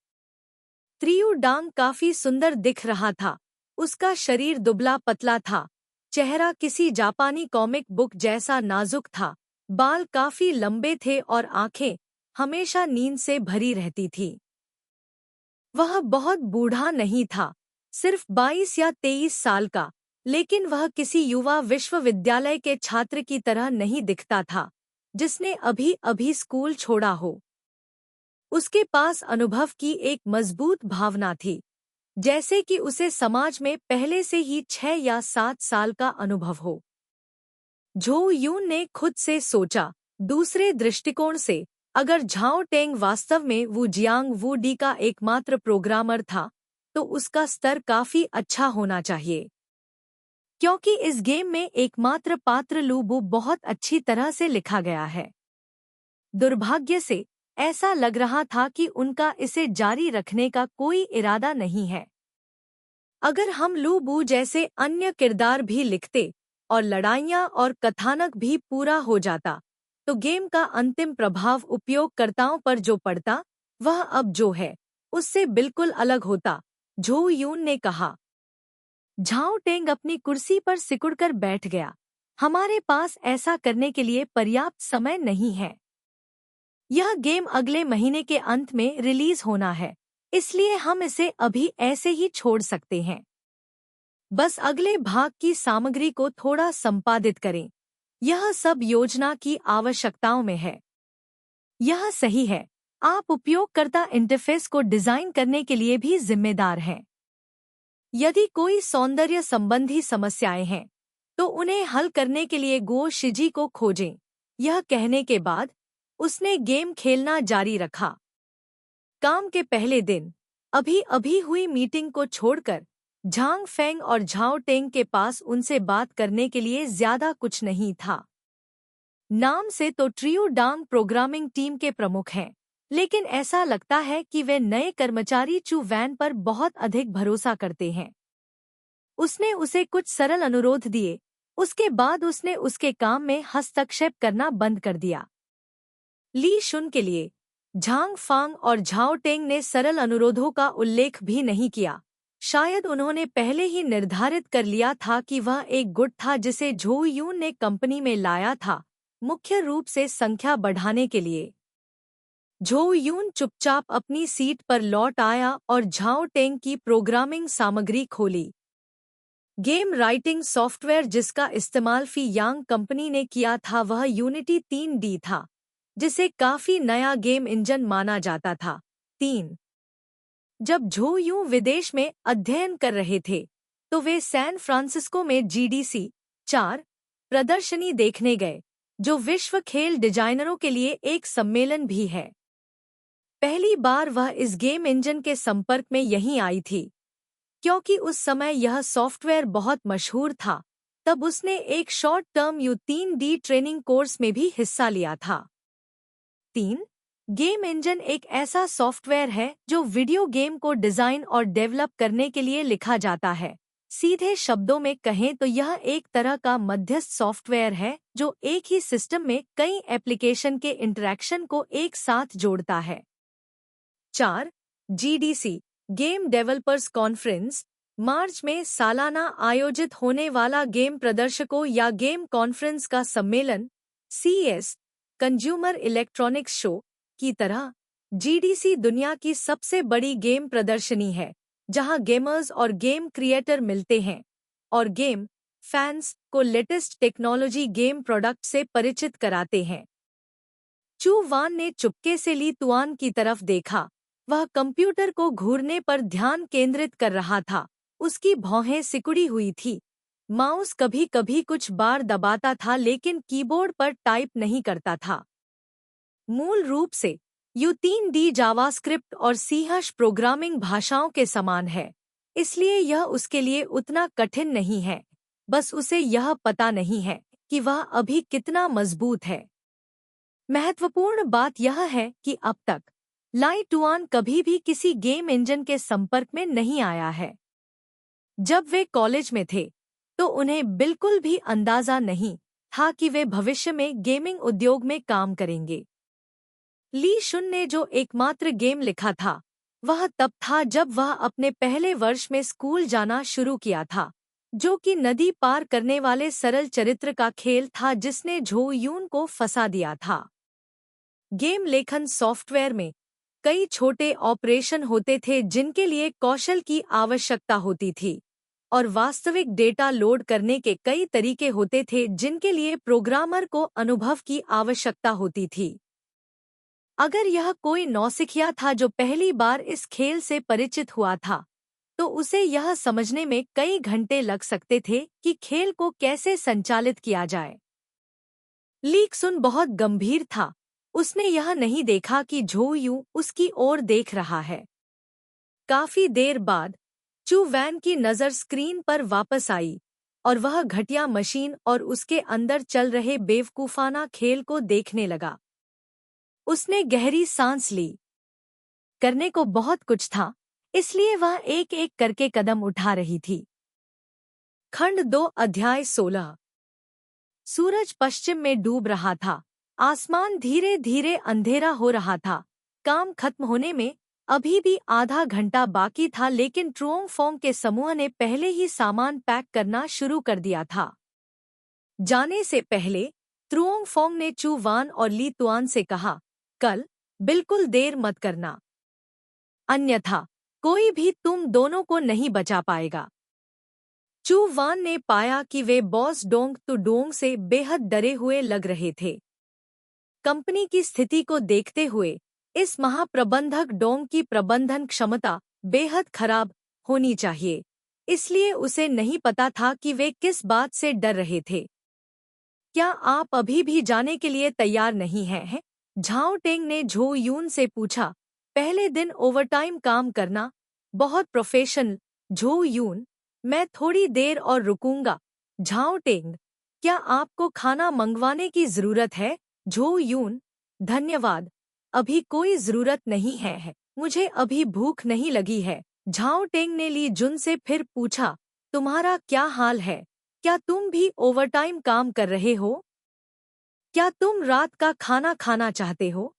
त्रियू डांग काफी सुंदर दिख रहा था। उसका शरीर दुबला पतला था, चेहरा किसी जापानी कॉमिक बुक जैसा नाजुक था, बाल काफी लंबे थे और आंखें हमेशा नींद से भरी रहती थी। वह बहुत बूढ़ा नहीं था, सिर्फ 22 या 23 साल का, लेकिन वह किसी युवा विश्वविद्यालय के छात्र की तरह नहीं दिखता था जिसने अभी अभी स्कूल छोड़ा हो। उसके पास अनुभव की एक मजबूत भावना थी, जैसे कि उसे समाज में पहले से ही 6 या 7 साल का अनुभव हो। झोउ यून ने खुद से सोचा, दूसरे दृष्टिकोण से, अगर झाओ टेंग वास्तव में वू जियांग वू डी का एकमात्र प्रोग्रामर था, तो उसका स्तर काफी अच्छा होना चाहिए। क्योंकि इस गेम में एकमात्र पात्र लू बू बहुत अच्छी तरह से लिखा गया है। दुर्भाग्य से ऐसा लग रहा था कि उनका इसे जारी रखने का कोई इरादा नहीं है। अगर हम लू बू जैसे अन्य किरदार भी लिखते और लड़ाइयाँ और कथानक भी पूरा हो जाता, तो गेम का अंतिम प्रभाव उपयोगकर्ताओं पर जो पड़ता, वह अब जो है उससे बिल्कुल अलग होता। झोउ यून ने कहा। झाओ टेंग अपनी कुर्सी पर सिकुड़कर बैठ गया। हमारे पास ऐसा करने के लिए पर्याप्त समय नहीं है। यह गेम अगले महीने के अंत में रिलीज होना है, इसलिए हम इसे अभी ऐसे ही छोड़ सकते हैं। बस अगले भाग की सामग्री को थोड़ा संपादित करें। यह सब योजना की आवश्यकताओं में है। यह सही है। आप उपयोगकर्ता इंटरफेस को डिजाइन करने के लिए भी जिम्मेदार हैं। यदि कोई सौंदर्य संबंधी समस्याएं हैं, तो उन्हें हल करने के लिए गो शिजी को खोजें। यह कहने के बाद उसने गेम खेलना जारी रखा। काम के पहले दिन अभी अभी हुई मीटिंग को छोड़कर झांग फेंग और झाओ टेंग के पास उनसे बात करने के लिए ज्यादा कुछ नहीं था। नाम से तो ट्रियो डांग प्रोग्रामिंग टीम के प्रमुख हैं, लेकिन ऐसा लगता है कि वे नए कर्मचारी चू वैन पर बहुत अधिक भरोसा करते हैं। उसने उसे कुछ सरल अनुरोध दिए, उसके बाद उसने उसके काम में हस्तक्षेप करना बंद कर दिया। ली शुन के लिए झांग फांग और झाओ टेंग ने सरल अनुरोधों का उल्लेख भी नहीं किया। शायद उन्होंने पहले ही निर्धारित कर लिया था कि वह एक गुट था जिसे झो यून ने कंपनी में लाया था, मुख्य रूप से संख्या बढ़ाने के लिए। झो यून चुपचाप अपनी सीट पर लौट आया और झाओ टेंग की प्रोग्रामिंग सामग्री खोली। गेम राइटिंग सॉफ्टवेयर जिसका इस्तेमाल फी यांग कंपनी ने किया था वह यूनिटी 3D था, जिसे काफी नया गेम इंजन माना जाता था। 3 जब झो यूं विदेश में अध्ययन कर रहे थे, तो वे सैन फ्रांसिस्को में GDC 4 प्रदर्शनी देखने गए, जो विश्व खेल डिजाइनरों के लिए एक सम्मेलन भी है। पहली बार वह इस गेम इंजन के संपर्क में यहीं आई थी। क्योंकि उस समय यह सॉफ्टवेयर बहुत मशहूर था, तब उसने एक short term U3D training course में भी हिस्सा लिया था। 3 गेम इंजन एक ऐसा सॉफ्टवेयर है जो वीडियो गेम को डिजाइन और डेवलप करने के लिए लिखा जाता है। सीधे शब्दों में कहें तो यह एक तरह का मध्यस्थ सॉफ्टवेयर है जो एक ही सिस्टम में कई एप्लीकेशन के इंटरैक्शन को एक साथ जोड़ता है। 4 GDC गेम डेवलपर्स कॉन्फ्रेंस मार्च में सालाना आयोजित होने वाला गेम प्रदर्शकों या गेम कॉन्फ्रेंस का सम्मेलन। CES कंज्यूमर इलेक्ट्रॉनिक्स शो की तरह GDC दुनिया की सबसे बड़ी गेम प्रदर्शनी है, जहां गेमर्स और गेम क्रिएटर मिलते हैं और गेम फैंस को लेटेस्ट टेक्नोलॉजी गेम प्रोडक्ट से परिचित कराते हैं। चू वान ने चुपके से ली तुआन की तरफ देखा। वह कंप्यूटर को घूरने पर ध्यान केंद्रित कर रहा था। उसकी भौहें सिकुड़ी हुई थी। माउस कभी कभी कुछ बार दबाता था लेकिन कीबोर्ड पर टाइप नहीं करता था। मूल रूप से U3D जावास्क्रिप्ट और C# प्रोग्रामिंग भाषाओं के समान है, इसलिए यह उसके लिए उतना कठिन नहीं है। बस उसे यह पता नहीं है कि वह अभी कितना मजबूत है। महत्वपूर्ण बात यह है कि अब तक लाई टुआन कभी भी किसी गेम इंजन के संपर्क में नहीं आया है। जब वे कॉलेज में थे, तो उन्हें बिल्कुल भी अंदाजा नहीं था कि वे भविष्य में गेमिंग उद्योग में काम करेंगे। ली शुन ने जो एकमात्र गेम लिखा था, वह तब था जब वह अपने पहले वर्ष में स्कूल जाना शुरू किया था, जो कि नदी पार करने वाले सरल चरित्र का खेल था जिसने झो यून को फंसा दिया था। गेम लेखन सॉफ्टवेयर में कई छोटे ऑपरेशन होते थे जिनके लिए कौशल की आवश्यकता होती थी, और वास्तविक डेटा लोड करने के कई तरीके होते थे जिनके लिए प्रोग्रामर को अनुभव की आवश्यकता होती थी। अगर यह कोई नौसिखिया था जो पहली बार इस खेल से परिचित हुआ था, तो उसे यह समझने में कई घंटे लग सकते थे कि खेल को कैसे संचालित किया जाए। लीक सुन बहुत गंभीर था। उसने यह नहीं देखा कि झो यू उसकी ओर देख रहा है। काफी देर बाद चू वैन की नज़र स्क्रीन पर वापस आई और वह घटिया मशीन और उसके अंदर चल रहे बेवकूफाना खेल को देखने लगा। उसने गहरी सांस ली। करने को बहुत कुछ था, इसलिए वह एक एक करके कदम उठा रही थी। खंड 2 अध्याय 16। सूरज पश्चिम में डूब रहा था। आसमान धीरे धीरे अंधेरा हो रहा था। काम खत्म होने में अभी भी आधा घंटा बाकी था, लेकिन ट्रुओंग फोंग के समूह ने पहले ही सामान पैक करना शुरू कर दिया था। जाने से पहले त्रुओंग फोंग ने चू वान और ली तुआन से कहा, कल बिल्कुल देर मत करना, अन्यथा कोई भी तुम दोनों को नहीं बचा पाएगा। चू वान ने पाया कि वे बॉस डोंग तुडोंग से बेहद डरे हुए लग रहे थे। कंपनी की स्थिति को देखते हुए इस महाप्रबंधक डोंग की प्रबंधन क्षमता बेहद खराब होनी चाहिए, इसलिए उसे नहीं पता था कि वे किस बात से डर रहे थे। क्या आप अभी भी जाने के लिए तैयार नहीं हैं? झाओ टेंग ने झो यून से पूछा। पहले दिन ओवरटाइम काम करना, बहुत प्रोफेशनल। झो यून, मैं थोड़ी देर और रुकूंगा। झाओ टेंग, क्या आपको खाना मंगवाने की जरूरत है? झो यून, धन्यवाद, अभी कोई जरूरत नहीं है, मुझे अभी भूख नहीं लगी है। झाओ टेंग ने ली जुन से फिर पूछा, तुम्हारा क्या हाल है? क्या तुम भी ओवरटाइम काम कर रहे हो? क्या तुम रात का खाना खाना चाहते हो?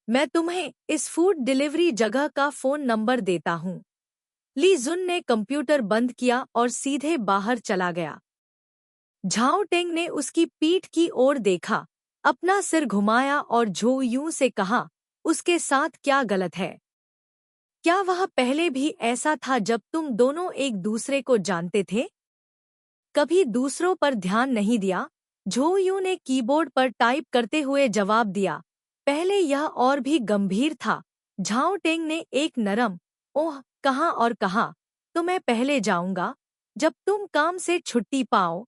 मैं तुम्हें इस फूड डिलीवरी जगह का फोन नंबर देता हूँ। ली जुन ने कंप्यूटर बंद किया और सीधे बाहर चला गया। झाओ टेंग ने उसकी पीठ की ओर देखा, अपना सिर घुमाया और झो यूं से कहा, उसके साथ क्या गलत है? क्या वह पहले भी ऐसा था जब तुम दोनों एक दूसरे को जानते थे? कभी दूसरों पर ध्यान नहीं दिया? झो यूं ने कीबोर्ड पर टाइप करते हुए जवाब दिया। पहले यह और भी गंभीर था। झाओ टेंग ने एक नरम ओह कहा और कहा, तो मैं पहले जाऊंगा। जब तुम काम से छुट्टी पाओ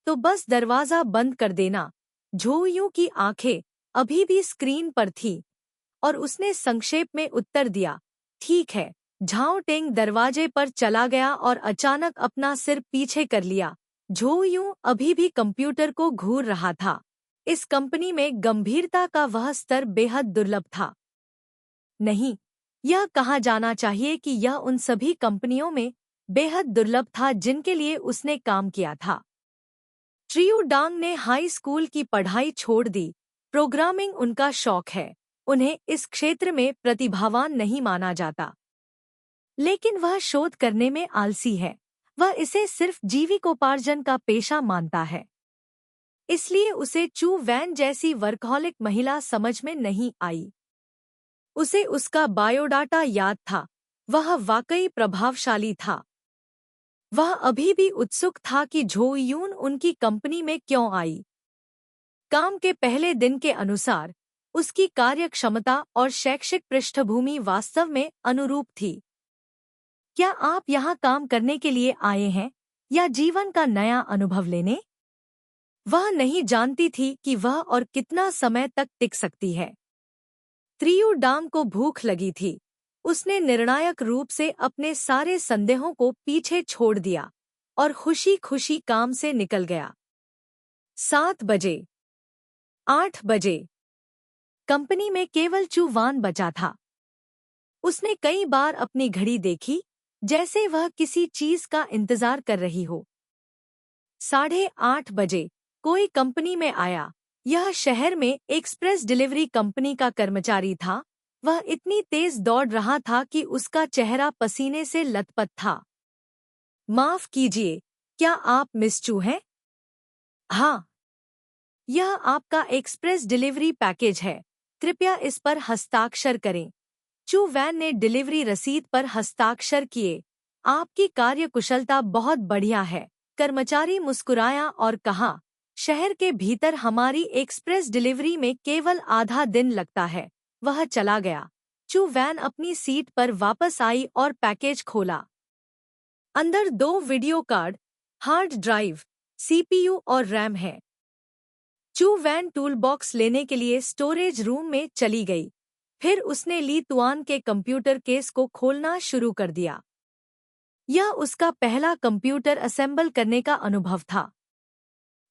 तो बस दरवाजा बंद कर देना। झो यूं की आंखें अभी भी स्क्रीन पर थी और उसने संक्षेप में उत्तर दिया, ठीक है। झाओ टेंग दरवाजे पर चला गया और अचानक अपना सिर पीछे कर लिया। झो यूं अभी भी कंप्यूटर को घूर रहा था। इस कंपनी में गंभीरता का वह स्तर बेहद दुर्लभ था। नहीं, यह कहा जाना चाहिए कि यह उन सभी कंपनियों में बेहद दुर्लभ था जिनके लिए उसने काम किया था। ट्रियू डांग ने हाई स्कूल की पढ़ाई छोड़ दी। प्रोग्रामिंग उनका शौक है। उन्हें इस क्षेत्र में प्रतिभावान नहीं माना जाता, लेकिन वह शोध करने में आलसी है। वह इसे सिर्फ जीविकोपार्जन का पेशा मानता है, इसलिए उसे चू वैन जैसी वर्कहॉलिक महिला समझ में नहीं आई। उसे उसका बायोडाटा याद था। वह वाकई प्रभावशाली था। वह अभी भी उत्सुक था कि झो यून उनकी कंपनी में क्यों आई। काम के पहले दिन के अनुसार उसकी कार्यक्षमता और शैक्षिक पृष्ठभूमि वास्तव में अनुरूप थी। क्या आप यहाँ काम करने के लिए आए हैं या जीवन का नया अनुभव लेने? वह नहीं जानती थी कि वह और कितना समय तक टिक सकती है। त्रियू डांग को भूख लगी थी। उसने निर्णायक रूप से अपने सारे संदेहों को पीछे छोड़ दिया और खुशी-खुशी काम से निकल गया। 7 बजे, 8 बजे, कंपनी में केवल चू वान बचा था। उसने कई बार अपनी घड़ी देखी, जैसे वह किसी चीज का इंतजार कर रही हो। 8:30 बजे कोई कंपनी में आया। यह शहर में एक्सप्रेस डिलीवरी कंपनी का कर्मचारी था। वह इतनी तेज दौड़ रहा था कि उसका चेहरा पसीने से लथपथ था। माफ कीजिए, क्या आप मिस चू हैं? हाँ, यह आपका एक्सप्रेस डिलीवरी पैकेज है। कृपया इस पर हस्ताक्षर करें। चू वैन ने डिलीवरी रसीद पर हस्ताक्षर किए। आपकी कार्यकुशलता बहुत बढ़िया है। कर्मचारी मुस्कुराया और कहा, शहर के भीतर हमारी एक्सप्रेस डिलीवरी में केवल आधा दिन लगता है। वह चला गया। चू वैन अपनी सीट पर वापस आई और पैकेज खोला। अंदर 2 video card, hard drive, CPU और रैम है। चू वैन टूल बॉक्स लेने के लिए स्टोरेज रूम में चली गई। फिर उसने ली तुआन के कंप्यूटर केस को खोलना शुरू कर दिया। यह उसका पहला कंप्यूटर असेंबल करने का अनुभव था।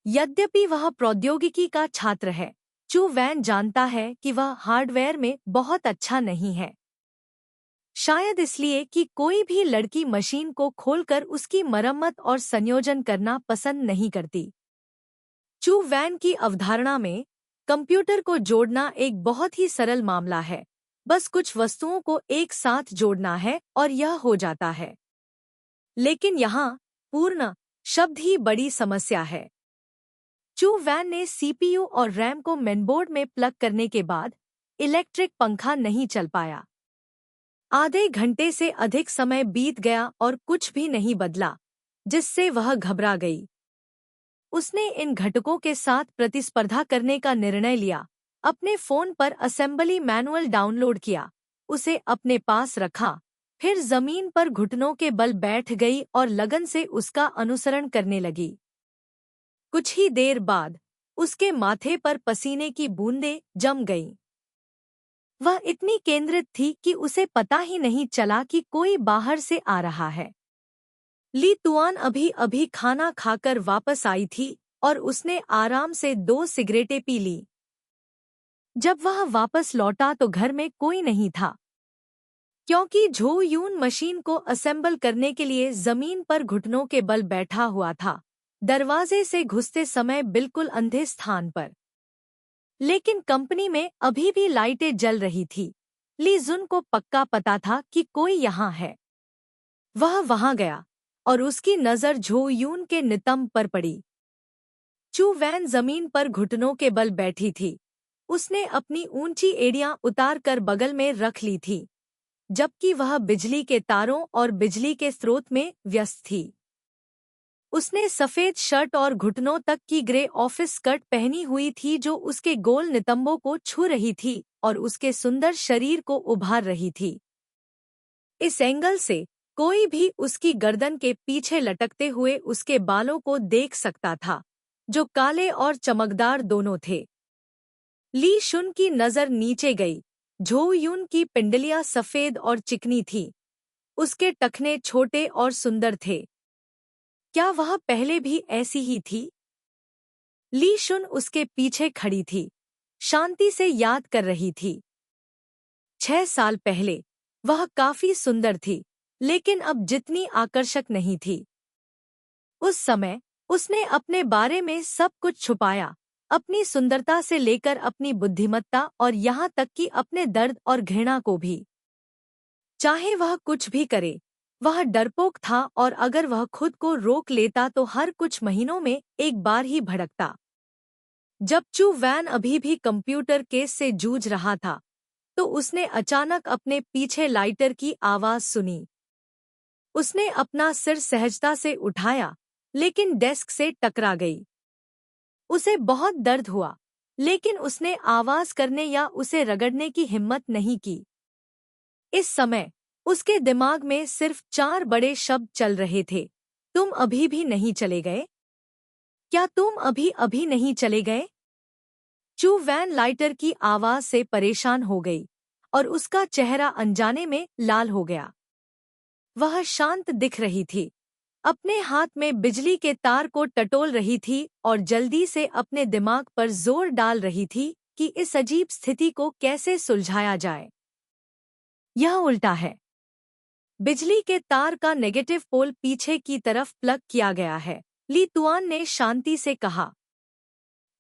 यद्यपि वह प्रौद्योगिकी का छात्र है, चू वैन जानता है कि वह हार्डवेयर में बहुत अच्छा नहीं है। शायद इसलिए कि कोई भी लड़की मशीन को खोलकर उसकी मरम्मत और संयोजन करना पसंद नहीं करती। चू वैन की अवधारणा में कंप्यूटर को जोड़ना एक बहुत ही सरल मामला है। बस कुछ वस्तुओं को एक साथ जोड़ना है और यह हो जाता है। लेकिन यहाँ पूर्ण शब्द ही बड़ी समस्या है। चू वैन ने सीपीयू और रैम को मेनबोर्ड में प्लग करने के बाद इलेक्ट्रिक पंखा नहीं चल पाया। आधे घंटे से अधिक समय बीत गया और कुछ भी नहीं बदला। जिससे वह घबरा गई। उसने इन घटकों के साथ प्रतिस्पर्धा करने का निर्णय लिया। अपने फोन पर असेंबली मैनुअल डाउनलोड किया, उसे अपने पास रखा, फिर जमीन पर घुटनों के बल बैठ गई और लगन से उसका अनुसरण करने लगी। कुछ ही देर बाद उसके माथे पर पसीने की बूंदें जम गईं। वह इतनी केंद्रित थी कि उसे पता ही नहीं चला कि कोई बाहर से आ रहा है। ली तुआन अभी अभी खाना खाकर वापस आई थी और उसने आराम से 2 सिगरेटें पी ली। जब वह वापस लौटा तो घर में कोई नहीं था, क्योंकि झो यून मशीन को असेंबल करने के लिए जमीन पर घुटनों के बल बैठा हुआ था, दरवाजे से घुसते समय बिल्कुल अंधे स्थान पर। लेकिन कंपनी में अभी भी लाइटें जल रही थी। ली जुन को पक्का पता था कि कोई यहाँ है। वह वहां गया और उसकी नजर झो यून के नितंब पर पड़ी। चू वैन जमीन पर घुटनों के बल बैठी थी। उसने अपनी ऊंची एड़ियां उतारकर बगल में रख ली थी, जबकि वह बिजली के तारों और बिजली के स्रोत में व्यस्त थी। उसने सफेद शर्ट और घुटनों तक की ग्रे ऑफिस स्कर्ट पहनी हुई थी जो उसके गोल नितंबों को छू रही थी और उसके सुंदर शरीर को उभार रही थी। इस एंगल से कोई भी उसकी गर्दन के पीछे लटकते हुए उसके बालों को देख सकता था, जो काले और चमकदार दोनों थे। ली शुन की नजर नीचे गई। झो यून की पिंडलियां सफेद और चिकनी थी। उसके टखने छोटे और सुंदर थे। क्या वह पहले भी ऐसी ही थी? ली शुन उसके पीछे खड़ी थी, शांति से याद कर रही थी। 6 साल पहले वह काफी सुंदर थी, लेकिन अब जितनी आकर्षक नहीं थी। उस समय उसने अपने बारे में सब कुछ छुपाया, अपनी सुंदरता से लेकर अपनी बुद्धिमत्ता और यहाँ तक कि अपने दर्द और घृणा को भी। चाहे वह कुछ भी करे, वह डरपोक था और अगर वह खुद को रोक लेता तो हर कुछ महीनों में एक बार ही भड़कता। जब चू वैन अभी भी कंप्यूटर केस से जूझ रहा था, तो उसने अचानक अपने पीछे लाइटर की आवाज सुनी। उसने अपना सिर सहजता से उठाया, लेकिन डेस्क से टकरा गई। उसे बहुत दर्द हुआ, लेकिन उसने आवाज करने या उसे रगड़ने की हिम्मत नहीं की। इस समय उसके दिमाग में सिर्फ 4 बड़े शब्द चल रहे थे। तुम अभी भी नहीं चले गए? क्या तुम अभी अभी नहीं चले गए? चू वैन लाइटर की आवाज से परेशान हो गई और उसका चेहरा अनजाने में लाल हो गया। वह शांत दिख रही थी, अपने हाथ में बिजली के तार को टटोल रही थी और जल्दी से अपने दिमाग पर जोर डाल रही थी कि इस अजीब स्थिति को कैसे सुलझाया जाए। यह उल्टा है। बिजली के तार का नेगेटिव पोल पीछे की तरफ प्लग किया गया है, ली तुआन ने शांति से कहा।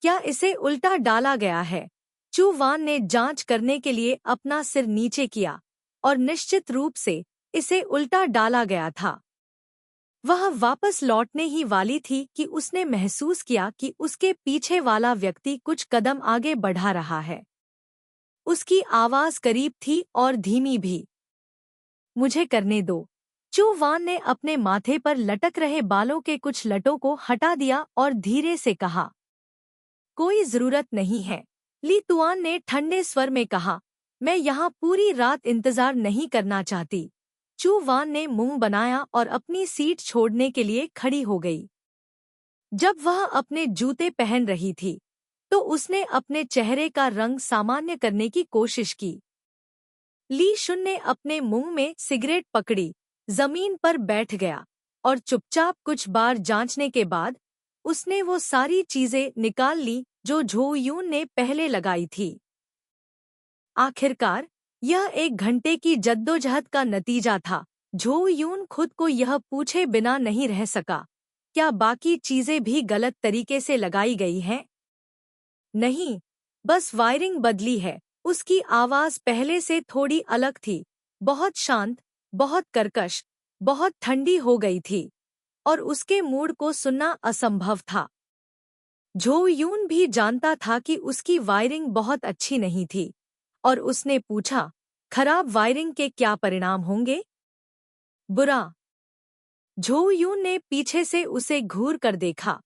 क्या इसे उल्टा डाला गया है? चू वान ने जांच करने के लिए अपना सिर नीचे किया, और निश्चित रूप से इसे उल्टा डाला गया था। वह वापस लौटने ही वाली थी कि उसने महसूस किया कि उसके पीछे वाला व्यक्ति कुछ कदम आगे बढ़ा रहा है। उसकी आवाज करीब थी और धीमी भी। मुझे करने दो। चू वान ने अपने माथे पर लटक रहे बालों के कुछ लटों को हटा दिया और धीरे से कहा, कोई जरूरत नहीं है। ली तुआन ने ठंडे स्वर में कहा, मैं यहाँ पूरी रात इंतजार नहीं करना चाहती। चू वान ने मुंह बनाया और अपनी सीट छोड़ने के लिए खड़ी हो गई। जब वह अपने जूते पहन रही थी, तो उसने अपने चेहरे का रंग सामान्य करने की कोशिश की। ली शुन ने अपने मुंह में सिगरेट पकड़ी, जमीन पर बैठ गया और चुपचाप कुछ बार जांचने के बाद उसने वो सारी चीजें निकाल ली जो झो यून ने पहले लगाई थी। आखिरकार यह 1 घंटे की जद्दोजहद का नतीजा था। झो यून खुद को यह पूछे बिना नहीं रह सका, क्या बाकी चीजें भी गलत तरीके से लगाई गई हैं? नहीं, बस वायरिंग बदली है। उसकी आवाज पहले से थोड़ी अलग थी, बहुत शांत, बहुत कर्कश, बहुत ठंडी हो गई थी, और उसके मूड को सुनना असंभव था। झो यून भी जानता था कि उसकी वायरिंग बहुत अच्छी नहीं थी, और उसने पूछा, खराब वायरिंग के क्या परिणाम होंगे? बुरा। झो यून ने पीछे से उसे घूर कर देखा।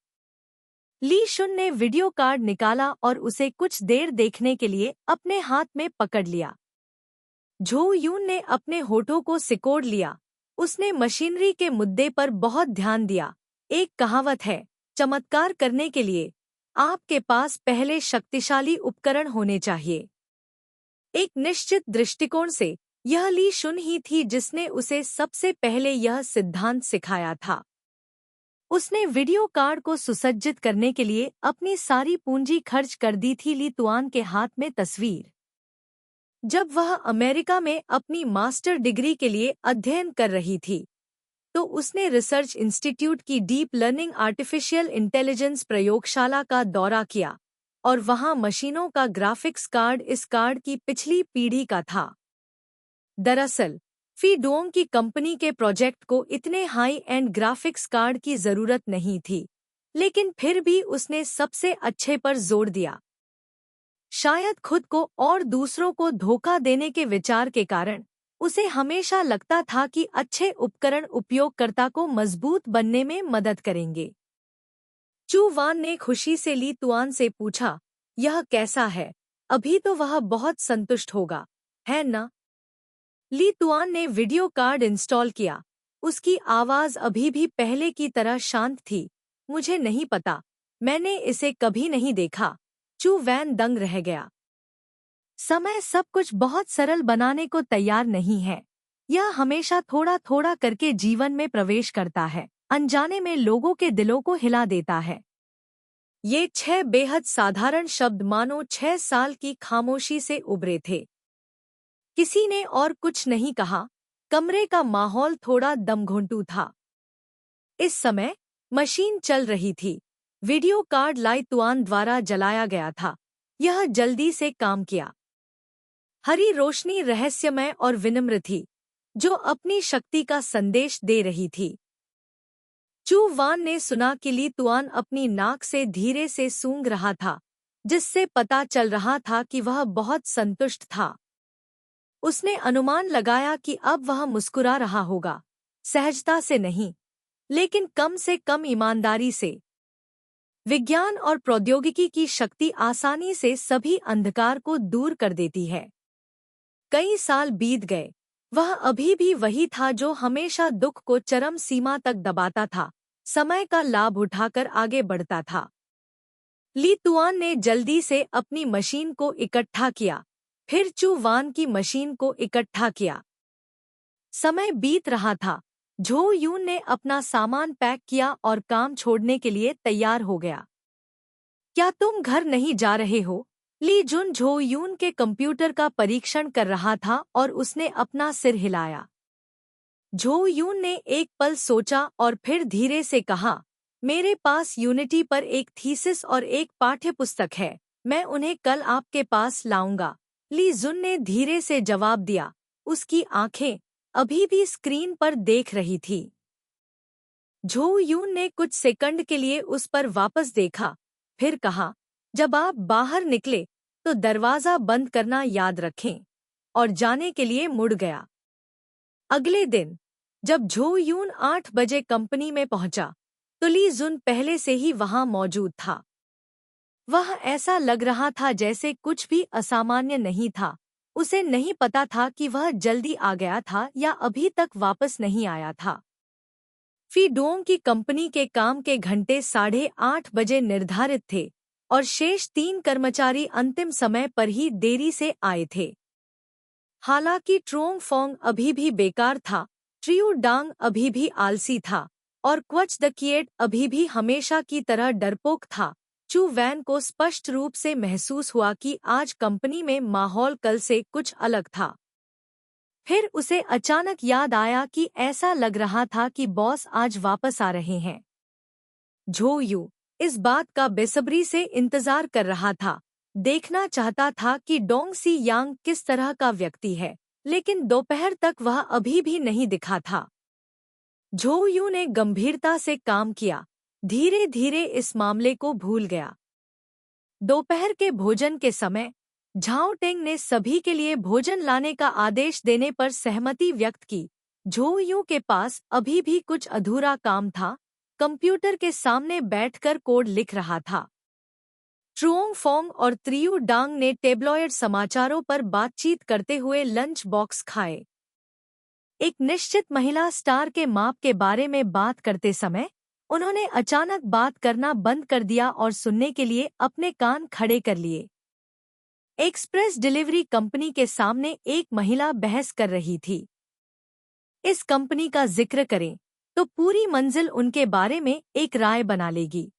ली शुन ने वीडियो कार्ड निकाला और उसे कुछ देर देखने के लिए अपने हाथ में पकड़ लिया। झो यून ने अपने होठों को सिकोड़ लिया। उसने मशीनरी के मुद्दे पर बहुत ध्यान दिया। एक कहावत है, चमत्कार करने के लिए आपके पास पहले शक्तिशाली उपकरण होने चाहिए। एक निश्चित दृष्टिकोण से यह ली शुन ही थी जिसने उसे सबसे पहले यह सिद्धांत सिखाया था। उसने वीडियो कार्ड को सुसज्जित करने के लिए अपनी सारी पूंजी खर्च कर दी थी। ली तुआन के हाथ में तस्वीर। जब वह अमेरिका में अपनी मास्टर डिग्री के लिए अध्ययन कर रही थी तो उसने रिसर्च इंस्टीट्यूट की डीप लर्निंग आर्टिफिशियल इंटेलिजेंस प्रयोगशाला का दौरा किया और वहां मशीनों का ग्राफिक्स कार्ड इस कार्ड की पिछली पीढ़ी का था। दरअसल फी डोंग की कंपनी के प्रोजेक्ट को इतने हाई एंड ग्राफिक्स कार्ड की जरूरत नहीं थी, लेकिन फिर भी उसने सबसे अच्छे पर जोर दिया। शायद खुद को और दूसरों को धोखा देने के विचार के कारण उसे हमेशा लगता था कि अच्छे उपकरण उपयोगकर्ता को मजबूत बनने में मदद करेंगे। चू वान ने खुशी से ली तुआन से पूछा, यह कैसा है? अभी तो वह बहुत संतुष्ट होगा, है ना? ली तुआन ने वीडियो कार्ड इंस्टॉल किया। उसकी आवाज अभी भी पहले की तरह शांत थी। मुझे नहीं पता, मैंने इसे कभी नहीं देखा। चू वैन दंग रह गया। समय सब कुछ बहुत सरल बनाने को तैयार नहीं है। यह हमेशा थोड़ा थोड़ा करके जीवन में प्रवेश करता है, अनजाने में लोगों के दिलों को हिला देता है। ये 6 बेहद साधारण शब्द मानो 6 साल की खामोशी से उभरे थे। किसी ने और कुछ नहीं कहा। कमरे का माहौल थोड़ा दमघुंटू था। इस समय मशीन चल रही थी। वीडियो कार्ड लाई तुआन द्वारा जलाया गया था। यह जल्दी से काम किया। हरी रोशनी रहस्यमय और विनम्र थी, जो अपनी शक्ति का संदेश दे रही थी। चू वान ने सुना कि ली तुआन अपनी नाक से धीरे से सूंघ रहा था, जिससे पता चल रहा था कि वह बहुत संतुष्ट था। उसने अनुमान लगाया कि अब वह मुस्कुरा रहा होगा, सहजता से नहीं, लेकिन कम से कम ईमानदारी से। विज्ञान और प्रौद्योगिकी की शक्ति आसानी से सभी अंधकार को दूर कर देती है। कई साल बीत गए, वह अभी भी वही था जो हमेशा दुख को चरम सीमा तक दबाता था, समय का लाभ उठाकर आगे बढ़ता था। ली तुआन ने जल्दी से अपनी मशीन को इकट्ठा किया, फिर चू वान की मशीन को इकट्ठा किया। समय बीत रहा था। झो यून ने अपना सामान पैक किया और काम छोड़ने के लिए तैयार हो गया। क्या तुम घर नहीं जा रहे हो? ली जुन झो यून के कंप्यूटर का परीक्षण कर रहा था और उसने अपना सिर हिलाया। झो यून ने एक पल सोचा और फिर धीरे से कहा, मेरे पास यूनिटी पर एक थीसिस और एक पाठ्यपुस्तक है, मैं उन्हें कल आपके पास लाऊंगा। ली जुन ने धीरे से जवाब दिया। उसकी आंखें अभी भी स्क्रीन पर देख रही थी। झो यून ने कुछ सेकंड के लिए उस पर वापस देखा, फिर कहा, जब आप बाहर निकले तो दरवाजा बंद करना याद रखें, और जाने के लिए मुड़ गया। अगले दिन जब झो यून 8 बजे कंपनी में पहुंचा तो ली जुन पहले से ही वहां मौजूद था। वह ऐसा लग रहा था जैसे कुछ भी असामान्य नहीं था। उसे नहीं पता था कि वह जल्दी आ गया था या अभी तक वापस नहीं आया था। फी डोंग की कंपनी के काम के घंटे 8:30 बजे निर्धारित थे और शेष 3 कर्मचारी अंतिम समय पर ही देरी से आए थे। हालांकि ट्रोंग फोंग अभी भी बेकार था, ट्रियू डांग अभी भी आलसी था और क्वच द किएट अभी भी हमेशा की तरह डरपोक था। चू वैन को स्पष्ट रूप से महसूस हुआ कि आज कंपनी में माहौल कल से कुछ अलग था। फिर उसे अचानक याद आया कि ऐसा लग रहा था कि बॉस आज वापस आ रहे हैं। झो यू इस बात का बेसब्री से इंतजार कर रहा था, देखना चाहता था कि डोंग सी यांग किस तरह का व्यक्ति है, लेकिन दोपहर तक वह अभी भी नहीं दिखा था। झो यू ने गंभीरता से काम किया, धीरे धीरे इस मामले को भूल गया। दोपहर के भोजन के समय झाओ टेंग ने सभी के लिए भोजन लाने का आदेश देने पर सहमति व्यक्त की, झो यू के पास अभी भी कुछ अधूरा काम था, कंप्यूटर के सामने बैठकर कोड लिख रहा था। ट्रुओंग फोंग और त्रियू डांग ने टेब्लॉयड समाचारों पर बातचीत करते हुए लंच बॉक्स खाए। एक निश्चित महिला स्टार के माप के बारे में बात करते समय उन्होंने अचानक बात करना बंद कर दिया और सुनने के लिए अपने कान खड़े कर लिए। एक्सप्रेस डिलीवरी कंपनी के सामने एक महिला बहस कर रही थी। इस कंपनी का जिक्र करें तो पूरी मंजिल उनके बारे में एक राय बना लेगी।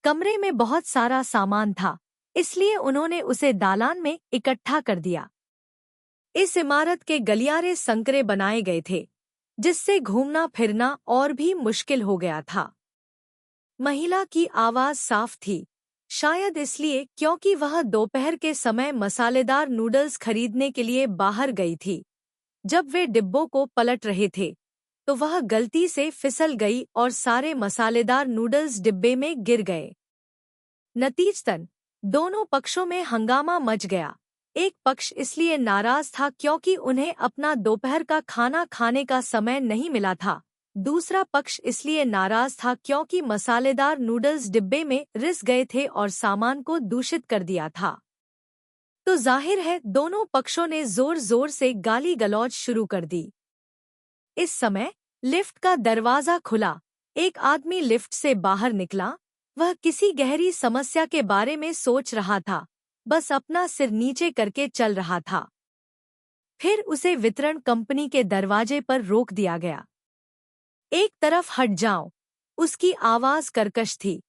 कमरे में बहुत सारा सामान था, इसलिए उन्होंने उसे दालान में इकट्ठा कर दिया। इस इमारत के गलियारे संकरे बनाए गए थे, जिससे घूमना फिरना और भी मुश्किल हो गया था। महिला की आवाज साफ थी, शायद इसलिए क्योंकि वह दोपहर के समय मसालेदार नूडल्स खरीदने के लिए बाहर गई थी। जब वे डिब्बों को पलट रहे थे, तो वह गलती से फिसल गई और सारे मसालेदार नूडल्स डिब्बे में गिर गए। नतीजतन दोनों पक्षों में हंगामा मच गया। एक पक्ष इसलिए नाराज था क्योंकि उन्हें अपना दोपहर का खाना खाने का समय नहीं मिला था। दूसरा पक्ष इसलिए नाराज था क्योंकि मसालेदार नूडल्स डिब्बे में रिस गए थे और सामान को दूषित कर दिया था। तो जाहिर है दोनों पक्षों ने जोर जोर से गाली गलौज शुरू कर दी। इस समय लिफ्ट का दरवाजा खुला। एक आदमी लिफ्ट से बाहर निकला। वह किसी गहरी समस्या के बारे में सोच रहा था, बस अपना सिर नीचे करके चल रहा था। फिर उसे वितरण कंपनी के दरवाजे पर रोक दिया गया। एक तरफ हट जाओ। उसकी आवाज कर्कश थी,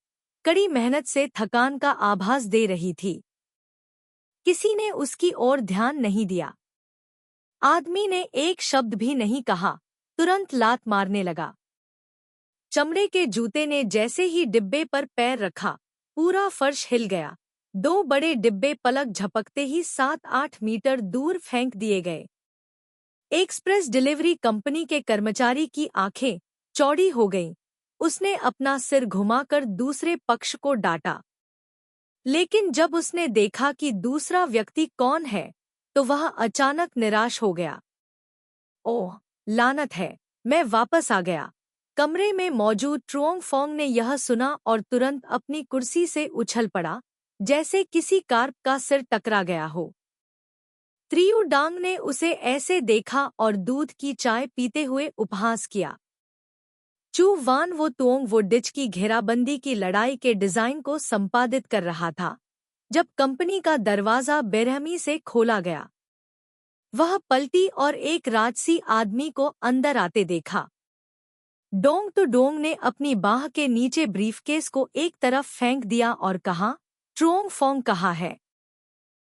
कड़ी मेहनत से थकान का आभास दे रही थी। किसी ने उसकी ओर ध्यान नहीं दिया। आदमी ने एक शब्द भी नहीं कहा, तुरंत लात मारने लगा। चमड़े के जूते ने जैसे ही डिब्बे पर पैर रखा, पूरा फर्श हिल गया। 2 बड़े डिब्बे पलक झपकते ही 7-8 मीटर दूर फेंक दिए गए। एक्सप्रेस डिलीवरी कंपनी के कर्मचारी की आंखें चौड़ी हो गईं। उसने अपना सिर घुमाकर दूसरे पक्ष को डांटा। लेकिन जब उसने देखा कि दूसरा व्यक्ति कौन है, तो वह अचानक निराश हो गया। ओह, लानत है, मैं वापस आ गया। कमरे में मौजूद ट्रुओंग फोंग ने यह सुना और तुरंत अपनी कुर्सी से उछल पड़ा, जैसे किसी कार्प का सिर टकरा गया हो। त्रियू डांग ने उसे ऐसे देखा और दूध की चाय पीते हुए उपहास किया। चू वान वो तुओंग वो डिच की घेराबंदी की लड़ाई के डिजाइन को संपादित कर रहा था, जब कंपनी का दरवाजा बेरहमी से खोला गया। वह पलटी और एक राजसी आदमी को अंदर आते देखा। डोंग तो डोंग ने अपनी बाह के नीचे ब्रीफकेस को एक तरफ फेंक दिया और कहा, ट्रुओंग फोंग कहाँ है?